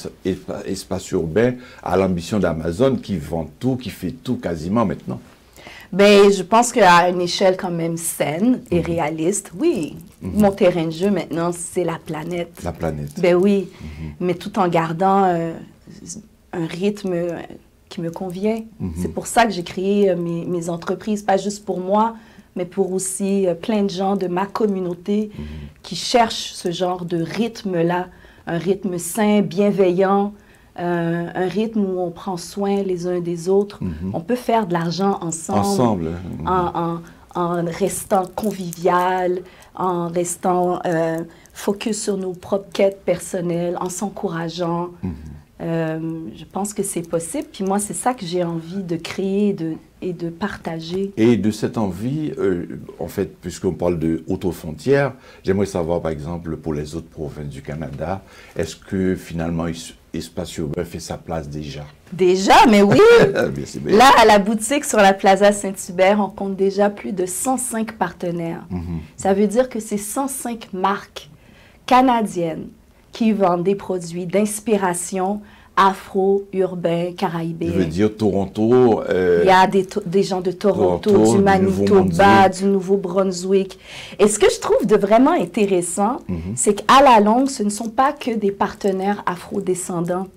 Espace Urbain a l'ambition d'Amazon qui vend tout, qui fait tout quasiment maintenant?
Ben, je pense qu'à une échelle quand même saine et réaliste, oui. Mon terrain de jeu maintenant, c'est la planète.
La planète.
Ben oui, mais tout en gardant un rythme qui me convient. C'est pour ça que j'ai créé mes entreprises, pas juste pour moi, mais pour aussi plein de gens de ma communauté qui cherchent ce genre de rythme-là, un rythme sain, bienveillant, un rythme où on prend soin les uns des autres. On peut faire de l'argent ensemble. En restant convivial, en restant focus sur nos propres quêtes personnelles, en s'encourageant. Je pense que c'est possible. Puis moi, c'est ça que j'ai envie de créer et de partager.
Et de cette envie, en fait, puisqu'on parle de haute-frontière, j'aimerais savoir, par exemple, pour les autres provinces du Canada, est-ce que finalement, Espace Urbain fait sa place déjà?
Déjà, mais oui!
Bien.
Là, à la boutique sur la Plaza Saint-Hubert, on compte déjà plus de 105 partenaires. Ça veut dire que c'est 105 marques canadiennes qui vendent des produits d'inspiration afro-urbain, caraïbéen.
Je veux dire Toronto.
Il y a des gens de Toronto, du Manitoba, du Nouveau-Brunswick. Et ce que je trouve de vraiment intéressant, c'est qu'à la longue, ce ne sont pas que des partenaires afro-descendants.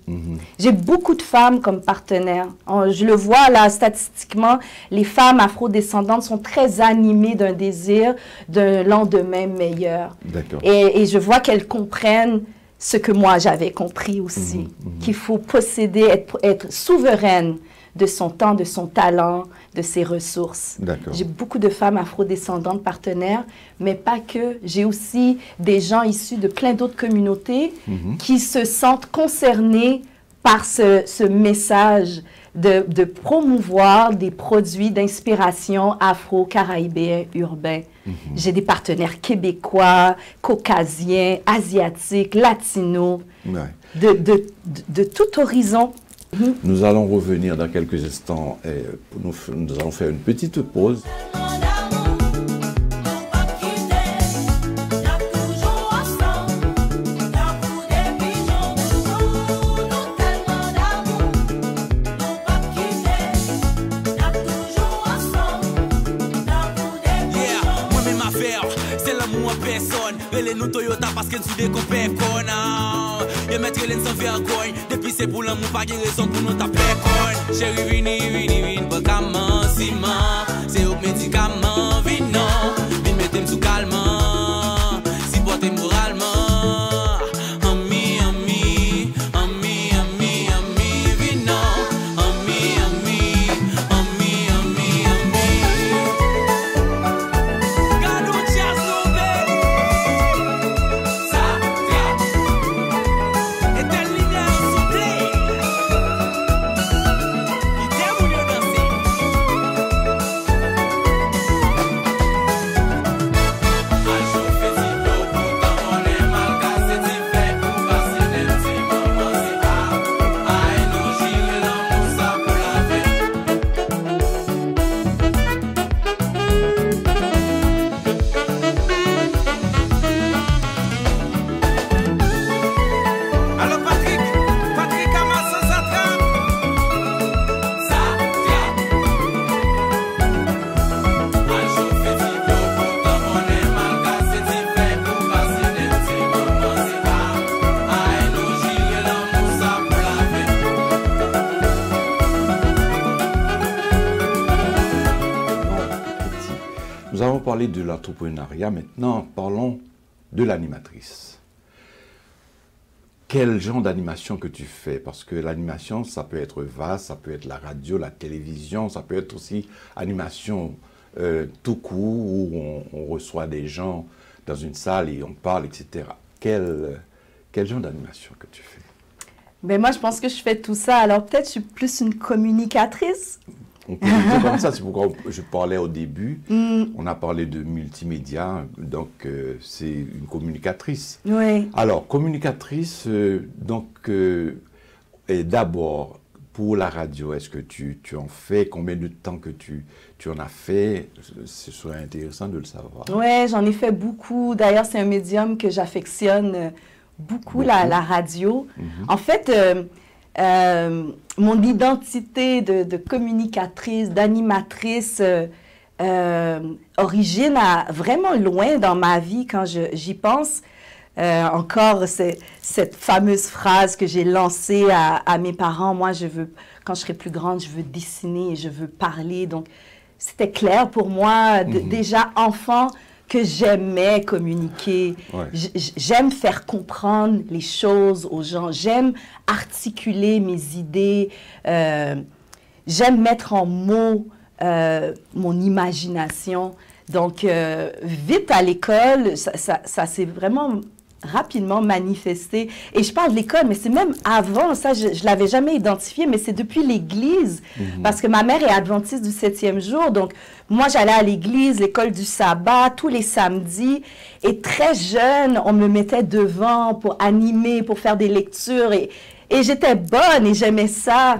J'ai beaucoup de femmes comme partenaires. Je le vois là, statistiquement, les femmes afro-descendantes sont très animées d'un désir d'un lendemain meilleur.
D'accord.
Et je vois qu'elles comprennent ce que moi j'avais compris aussi, qu'il faut posséder, être souveraine de son temps, de son talent, de ses ressources. J'ai beaucoup de femmes afrodescendantes partenaires, mais pas que. J'ai aussi des gens issus de plein d'autres communautés qui se sentent concernés par ce message de promouvoir des produits d'inspiration afro-caraïbéen urbain. J'ai des partenaires québécois, caucasiens, asiatiques, latinos, de tout horizon.
Nous allons revenir dans quelques instants et nous allons faire une petite pause.
Nous Toyota parce que nous sommes des compères qu'on et mettre les sans vergogne depuis c'est pour l'amour pas de raison pour nous taper con chérie vini pas comme ciment c'est au médicament vino vin mettez sous calmant si porter moralement
Nous avons parlé de l'entrepreneuriat, maintenant parlons de l'animatrice. Quel genre d'animation que tu fais? Parce que l'animation, ça peut être vaste, ça peut être la radio, la télévision, ça peut être aussi animation tout court, où on reçoit des gens dans une salle et on parle, etc. Quel genre d'animation que tu fais?
Ben moi, je pense que je fais tout ça. Alors peut-être je suis plus une communicatrice.
On peut le dire comme ça, c'est pourquoi je parlais au début. On a parlé de multimédia, donc c'est une communicatrice.
Oui.
Alors, communicatrice, et d'abord, pour la radio, est-ce que tu en fais? Combien de temps que tu en as fait? Ce serait intéressant de le savoir.
Oui, j'en ai fait beaucoup. D'ailleurs, c'est un médium que j'affectionne beaucoup, la radio. En fait, mon identité de communicatrice, d'animatrice origine à vraiment loin dans ma vie quand j'y pense. Encore cette fameuse phrase que j'ai lancée à mes parents, moi quand je serai plus grande, je veux dessiner et je veux parler. Donc c'était clair pour moi déjà enfant que j'aimais communiquer. Ouais. J'aime faire comprendre les choses aux gens. J'aime articuler mes idées. J'aime mettre en mots mon imagination. Donc, vite à l'école, ça s'est vraiment rapidement manifesté. Et je parle de l'école, mais c'est même avant, ça, je ne l'avais jamais identifié, mais c'est depuis l'Église, parce que ma mère est adventiste du 7e jour, donc moi, j'allais à l'église, l'école du sabbat, tous les samedis, et très jeune, on me mettait devant pour animer, pour faire des lectures, et j'étais bonne et j'aimais ça.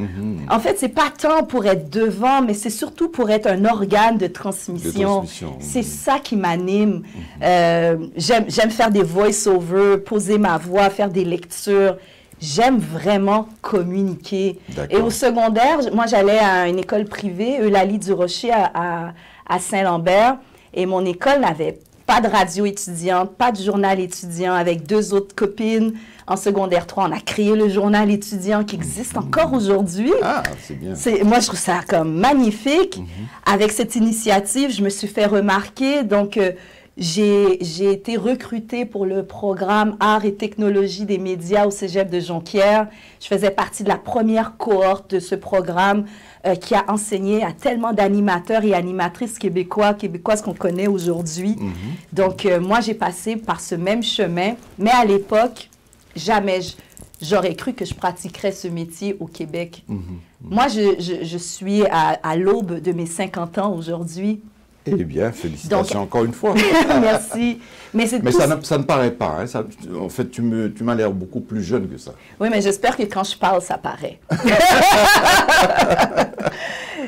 En fait, c'est pas tant pour être devant, mais c'est surtout pour être un organe de transmission. C'est ça qui m'anime. J'aime faire des voice-over, poser ma voix, faire des lectures. J'aime vraiment communiquer. Et au secondaire, moi, j'allais à une école privée, Eulalie du Rocher, à Saint-Lambert. Et mon école n'avait pas de radio étudiante, pas de journal étudiant, avec 2 autres copines. En secondaire 3, on a créé le journal étudiant qui existe encore aujourd'hui.
Ah, c'est bien.
Moi, je trouve ça comme magnifique. Avec cette initiative, je me suis fait remarquer. Donc, j'ai été recrutée pour le programme Arts et technologies des médias au Cégep de Jonquière. Je faisais partie de la première cohorte de ce programme qui a enseigné à tellement d'animateurs et animatrices québécoises qu'on connaît aujourd'hui. Donc, moi, j'ai passé par ce même chemin. Mais à l'époque, jamais j'aurais cru que je pratiquerais ce métier au Québec. Moi, je suis à l'aube de mes 50 ans aujourd'hui.
Eh bien, félicitations encore une fois.
Merci. Mais ça
ne paraît pas. Hein. En fait, tu m'as l'air beaucoup plus jeune que ça.
Oui, mais j'espère que quand je parle, ça paraît.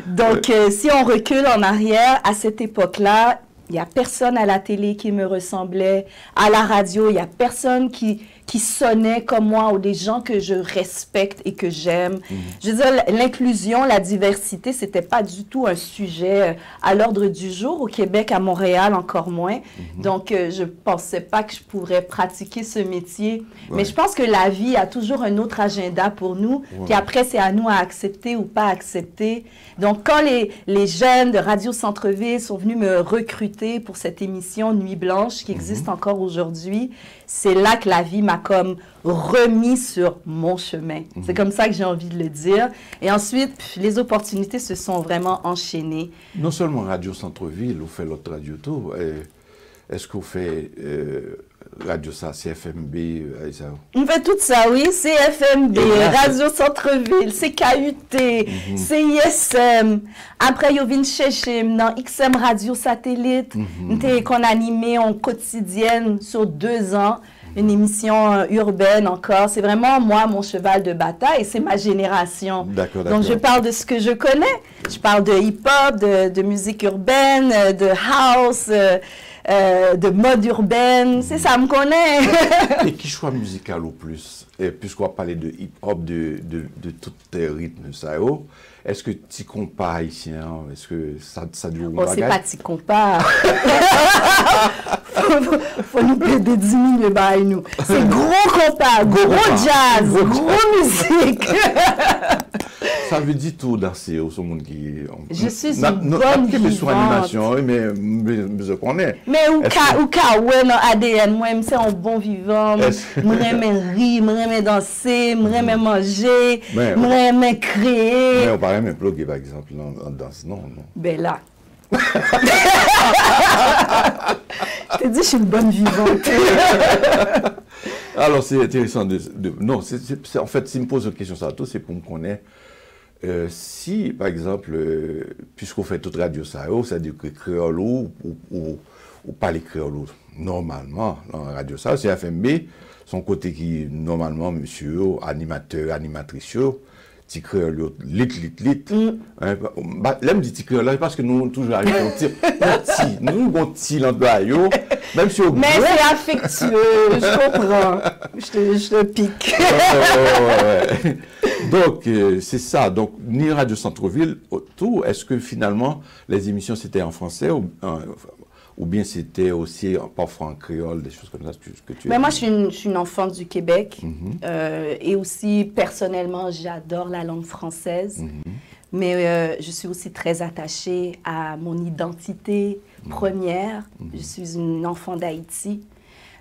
Donc, si on recule en arrière, à cette époque-là, il n'y a personne à la télé qui me ressemblait. À la radio, il n'y a personne qui sonnait comme moi ou des gens que je respecte et que j'aime. Je veux dire, l'inclusion, la diversité, ce n'était pas du tout un sujet à l'ordre du jour. Au Québec, à Montréal, encore moins. Donc, je ne pensais pas que je pourrais pratiquer ce métier. Mais je pense que la vie a toujours un autre agenda pour nous. Puis après, c'est à nous à accepter ou pas accepter. Donc, quand les jeunes de Radio Centre-Ville sont venus me recruter pour cette émission Nuit Blanche qui existe encore aujourd'hui, c'est là que la vie m'a comme remis sur mon chemin. C'est comme ça que j'ai envie de le dire. Et ensuite, les opportunités se sont vraiment enchaînées.
Non seulement Radio Centre-Ville, vous faites l'autre radio tout. Est-ce que vous faites Radio ça, CFMB ça?
On fait tout ça, oui. CFMB, Radio Centre-Ville, CKUT, CISM. Après, il y a eu chercher dans XM Radio Satellite, qu'on animait en quotidienne sur 2 ans. Une émission urbaine encore. C'est vraiment, moi, mon cheval de bataille. C'est ma génération. Donc, je parle de ce que je connais. Je parle de hip-hop, de musique urbaine, de house, de mode urbaine. C'est ça, me connaît.
Et qui choix musical au plus? Puisqu'on va parler de hip-hop, de tous les rythmes, ça, est-ce que tu compares haïtien? Est-ce que ça dure?
Oh, c'est pas tu compares. faut nous plaider 10 000 le bail, nous. C'est gros compas, gros jazz, gros musique.
Ça veut dire tout danser au monde qui...
Je suis une bonne vivante.
Sur animation, mais je connais.
Mais ou ouais, dans ADN, moi, c'est un bon vivant. Moi, j'aime rire, moi, j'aime danser, moi, j'aime manger, moi, j'aime créer.
Mais on paraît même bloguer, par exemple, en danse, non.
Ben là. Je t'ai dit, je suis une bonne vivante.
Alors, c'est intéressant non, en fait, si je me pose une question sur tout, c'est pour me connaître. Si, par exemple, puisqu'on fait toute radio ça, c'est-à-dire que créole ou pas les créoles, normalement, dans la radio ça, c'est FMB, son côté qui, normalement, monsieur, animateur, animatrice, petit créole, lit. Là, me dit petit créole, parce que nous, toujours arrivons nous, on petit l'endroit, même si
mais c'est affectueux, je comprends. Je te pique.
Donc, c'est ça. Donc, ni Radio Centre-Ville, tout. Est-ce que finalement, les émissions, c'était en français ou bien c'était aussi parfois en créole, des choses comme ça que tu
Mais moi, je suis une enfant du Québec. Et aussi, personnellement, j'adore la langue française. Mais je suis aussi très attachée à mon identité première. Je suis une enfant d'Haïti.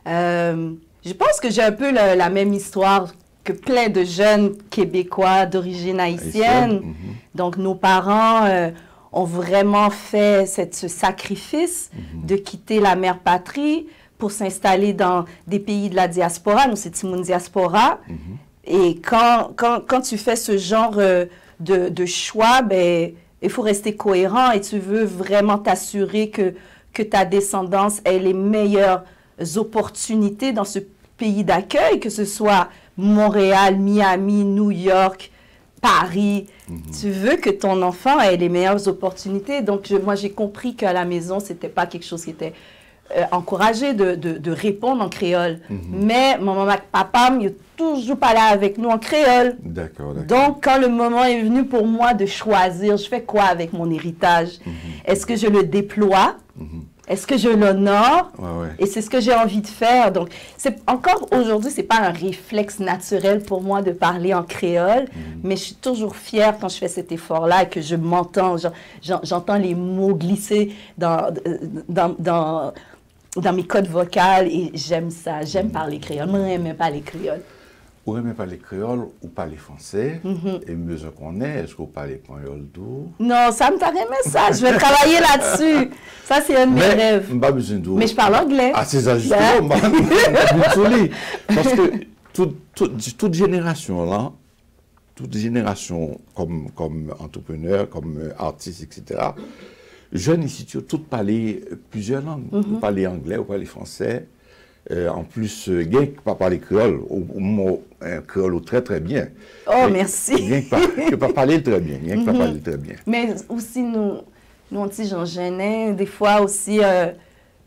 Je pense que j'ai un peu la même histoire que plein de jeunes Québécois d'origine haïtienne. Donc, nos parents ont vraiment fait ce sacrifice de quitter la mère patrie pour s'installer dans des pays de la diaspora. Nous, c'est Timoun Diaspora. Et quand tu fais ce genre de choix, ben, il faut rester cohérent et tu veux vraiment t'assurer que ta descendance ait les meilleures opportunités dans ce pays d'accueil, que ce soit Montréal, Miami, New York, Paris. Tu veux que ton enfant ait les meilleures opportunités. Donc, moi, j'ai compris qu'à la maison, ce n'était pas quelque chose qui était encouragé de répondre en créole. Mais mon maman et papa m'ont toujours parlé avec nous en créole.
D'accord, d'accord.
Donc, quand le moment est venu pour moi de choisir, je fais quoi avec mon héritage? Est-ce que je le déploie? Est-ce que je l'honore? Et c'est ce que j'ai envie de faire. Donc, encore aujourd'hui, ce n'est pas un réflexe naturel pour moi de parler en créole, mais je suis toujours fière quand je fais cet effort-là et que je m'entends, j'entends les mots glisser dans mes codes vocales et j'aime ça. J'aime parler créole. Moi, je n'aime pas les créoles.
Ou même parler créole ou parler français, et mieux qu'on est ce que vous parlez créole tout?
Non, ça me paraît ça. Je vais travailler là-dessus. Ça, c'est un de mes rêves.
Pas besoin de...
Mais je parle anglais.
Ah, c'est ça, justement. Parce que toute génération, là, toute génération comme entrepreneur, comme artiste, etc., jeunes ici, tous parler plusieurs langues. Vous parlez anglais, vous parlez français. En plus, quelqu'un qui ne parle créole, ou un créole très très bien.
Oh, merci.
Quelqu'un qui ne parle très bien. Quelqu'un qui parle très bien.
Mais aussi, nous Jean Genet, des fois aussi,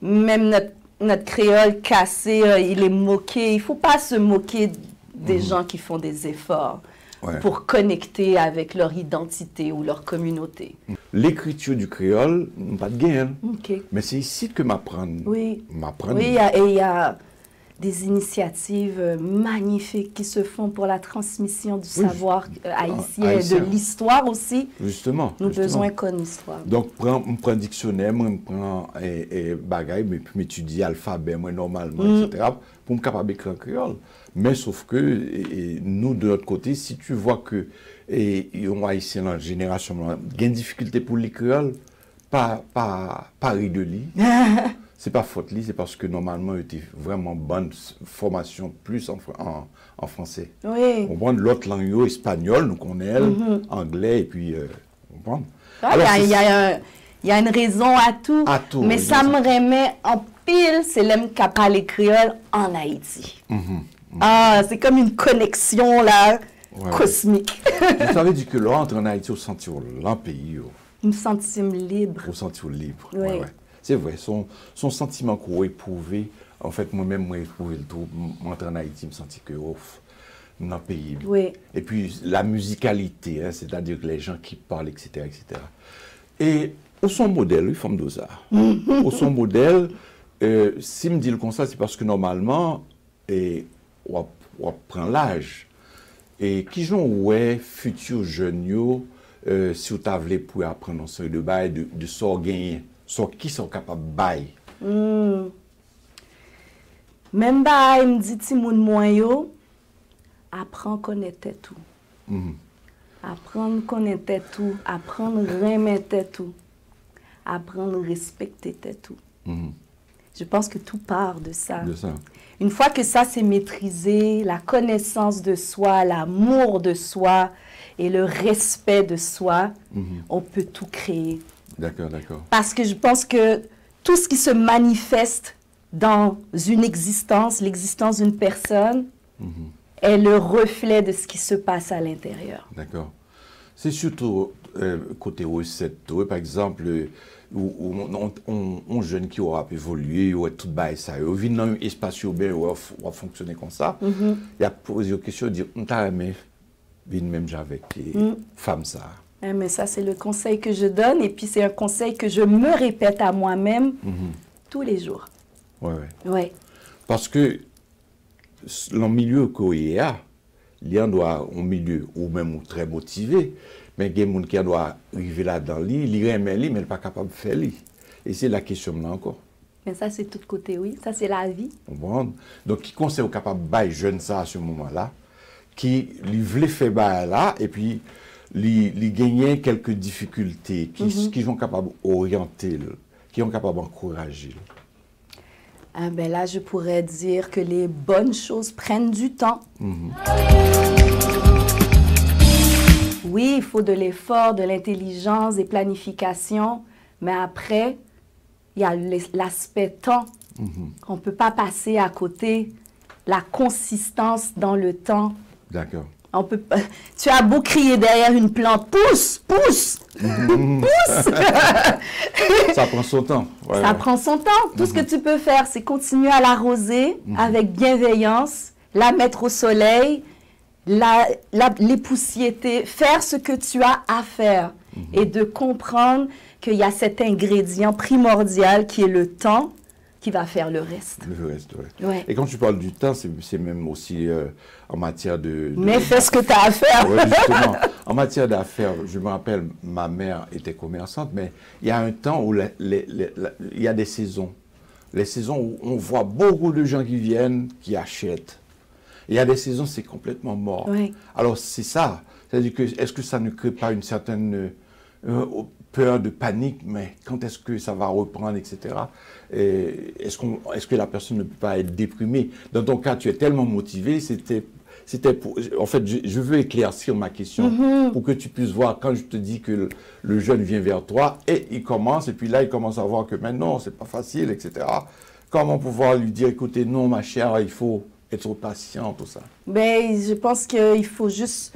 même notre créole cassé, il est moqué. Il ne faut pas se moquer des gens qui font des efforts pour connecter avec leur identité ou leur communauté.
L'écriture du créole, pas de gain. Mais c'est ici que m'apprendre.
Oui, et il y a des initiatives magnifiques qui se font pour la transmission du savoir haïtien et de l'histoire aussi.
Justement.
Nous avons besoin qu'on histoire.
Donc, je prends un dictionnaire, je prends un bagage, mais puis m'étudier l'alphabet, normalement, etc., pour me capable d'écrire en créole. Mais sauf que, nous, de notre côté, si tu vois que on haïtien dans la génération, il y a une difficulté pour les créoles, pas rire de lit. C'est pas faute li, c'est parce que normalement, il était vraiment bonne formation plus en français.
Oui.
On prend l'autre langue, espagnol, nous connaissons, anglais, et puis on prend.
Il y a une raison à tout. Mais ça me remet en pile, c'est l'homme qui parle les créoles en Haïti. Ah, c'est comme une connexion là, cosmique.
Vous savez dire que là, entre en Haïti, au sentir l'un pays.
Nous me sentons libre.
Au sentir libre.
Oui.
C'est vrai, son sentiment qu'on a éprouvé, en fait, moi-même, moi, éprouvé le tout, m'entrer en Haïti, me sentir que, dans le pays.
Oui.
Et puis, la musicalité, hein, c'est-à-dire que les gens qui parlent, etc., etc. Et, au son modèle, oui, femme d'Ozar. Au son modèle, si me dit le constat, c'est parce que normalement, on prend l'âge. Et qui j'en ouais, futur jeune, si vous avez pour apprendre un seuil de bail, de sort gagner. Qui sont capables de bailler?
Même bail, me dit Timoun Moyo, apprendre à connaître tout. Apprendre à connaître tout, apprendre à remettre tout, apprendre à respecter tout. Je pense que tout part de ça. Une fois que ça c'est maîtrisé, la connaissance de soi, l'amour de soi et le respect de soi, on peut tout créer.
D'accord, d'accord.
Parce que je pense que tout ce qui se manifeste dans une existence, l'existence d'une personne, est le reflet de ce qui se passe à l'intérieur.
D'accord. C'est surtout côté recette, par exemple, où on jeune qui aura évolué, ou tout bas ça, ou vient dans un espace urbain où on va fonctionner comme ça, il y a posé une question, dire, on t'a aimé même avec les femmes ça.
Mais ça, c'est le conseil que je donne. Et puis, c'est un conseil que je me répète à moi-même tous les jours.
Oui.
Ouais.
Parce que dans le milieu qu'il y a, il y a un milieu ou même très motivé, mais il y a des gens qui doivent arriver là-dedans, il aime, mais il n'est pas capable de faire. Et c'est la question là encore.
Mais ça, c'est tout côté, oui. Ça, c'est la vie.
Donc, qui conseille capable de bailler jeune ça à ce moment-là, qui lui voulait faire bailler là, et puis, lui gagner quelques difficultés, qui sont capables d'orienter, qui sont capables d'encourager.
Ben là, je pourrais dire que les bonnes choses prennent du temps. Oui, il faut de l'effort, de l'intelligence, des planifications, mais après, il y a l'aspect temps. On ne peut pas passer à côté. La consistance dans le temps.
D'accord.
On peut pas... Tu as beau crier derrière une plante, pousse, pousse, pousse.
Ça prend son temps. Ouais,
ça prend son temps. Tout ce que tu peux faire, c'est continuer à l'arroser avec bienveillance, la mettre au soleil, l'époussiéter, faire ce que tu as à faire et de comprendre qu'il y a cet ingrédient primordial qui est le temps qui va faire le reste.
Le reste, oui.
Ouais.
Et quand tu parles du temps, c'est même aussi en matière de...
Mais fais ce que tu as à faire.
Oui, justement. En matière d'affaires, je me rappelle, ma mère était commerçante, mais il y a un temps où il y a des saisons. Les saisons où on voit beaucoup de gens qui viennent, qui achètent. Il y a des saisons, c'est complètement mort. Oui. Alors, c'est ça. C'est-à-dire que, est-ce que ça ne crée pas une certaine peur de panique, mais quand est-ce que ça va reprendre, etc. Est-ce que la personne ne peut pas être déprimée? Dans ton cas, tu es tellement motivé, en fait, je veux éclaircir ma question pour que tu puisses voir quand je te dis que le jeune vient vers toi et il commence, et puis là, il commence à voir que maintenant, c'est pas facile, etc. Comment pouvoir lui dire, écoutez, non, ma chère, il faut être patient, tout ça?
Ben, je pense qu'il faut juste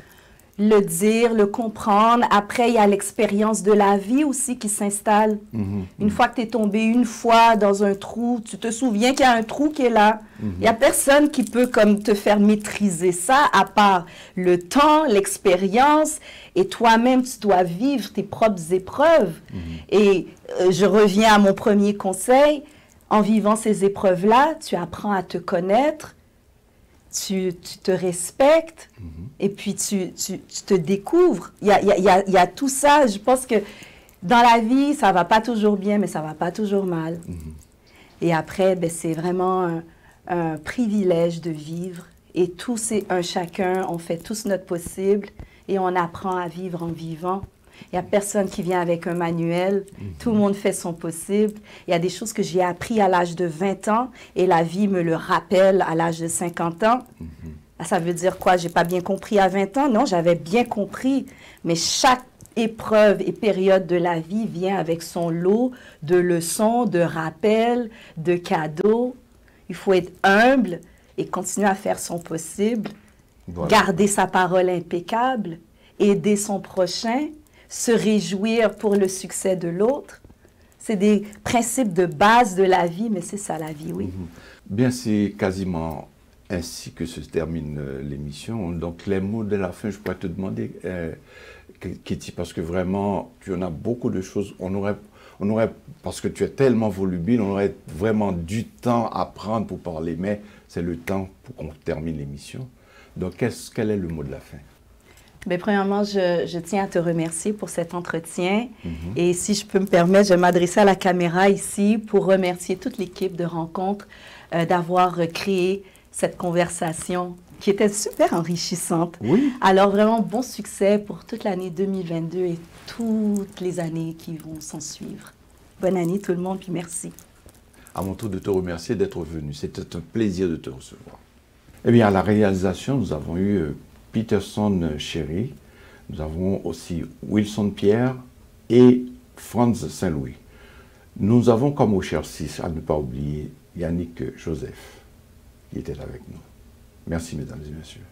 le dire, le comprendre. Après, il y a l'expérience de la vie aussi qui s'installe. Une fois que tu es tombé une fois dans un trou, tu te souviens qu'il y a un trou qui est là. Il n'y a personne qui peut comme te faire maîtriser ça, à part le temps, l'expérience, et toi-même, tu dois vivre tes propres épreuves. Et je reviens à mon premier conseil. En vivant ces épreuves-là, tu apprends à te connaître, tu te respectes, et puis tu te découvres. Il y a tout ça. Je pense que dans la vie, ça ne va pas toujours bien, mais ça ne va pas toujours mal. Et après, ben, c'est vraiment un privilège de vivre. Et tous et un chacun, on fait tous notre possible et on apprend à vivre en vivant. Il n'y a personne qui vient avec un manuel. Tout le monde fait son possible. Il y a des choses que j'ai appris à l'âge de 20 ans et la vie me le rappelle à l'âge de 50 ans. Ça veut dire quoi? Je n'ai pas bien compris à 20 ans? Non, j'avais bien compris. Mais chaque épreuve et période de la vie vient avec son lot de leçons, de rappels, de cadeaux. Il faut être humble et continuer à faire son possible. Voilà. Garder sa parole impeccable, aider son prochain, se réjouir pour le succès de l'autre. C'est des principes de base de la vie, mais c'est ça la vie, oui.
Bien, c'est quasiment ainsi que se termine l'émission. Donc, les mots de la fin, je pourrais te demander, Katie, parce que vraiment, tu en as beaucoup de choses. On aurait, parce que tu es tellement volubile, on aurait vraiment du temps à prendre pour parler, mais c'est le temps pour qu'on termine l'émission. Donc, quel est le mot de la fin?
Bien, premièrement, je tiens à te remercier pour cet entretien. Et si je peux me permettre, je vais m'adresser à la caméra ici pour remercier toute l'équipe de Rencontre d'avoir créé cette conversation qui était super enrichissante. Oui. Alors, vraiment, bon succès pour toute l'année 2022 et toutes les années qui vont s'en suivre. Bonne année tout le monde, puis merci.
À mon tour de te remercier d'être venu. C'était un plaisir de te recevoir. Eh bien, à la réalisation, nous avons eu Peterson Chéri, nous avons aussi Wilson Pierre et Franz Saint-Louis. Nous avons comme au Chersis, à ne pas oublier, Yannick Joseph, qui était avec nous. Merci, mesdames et messieurs.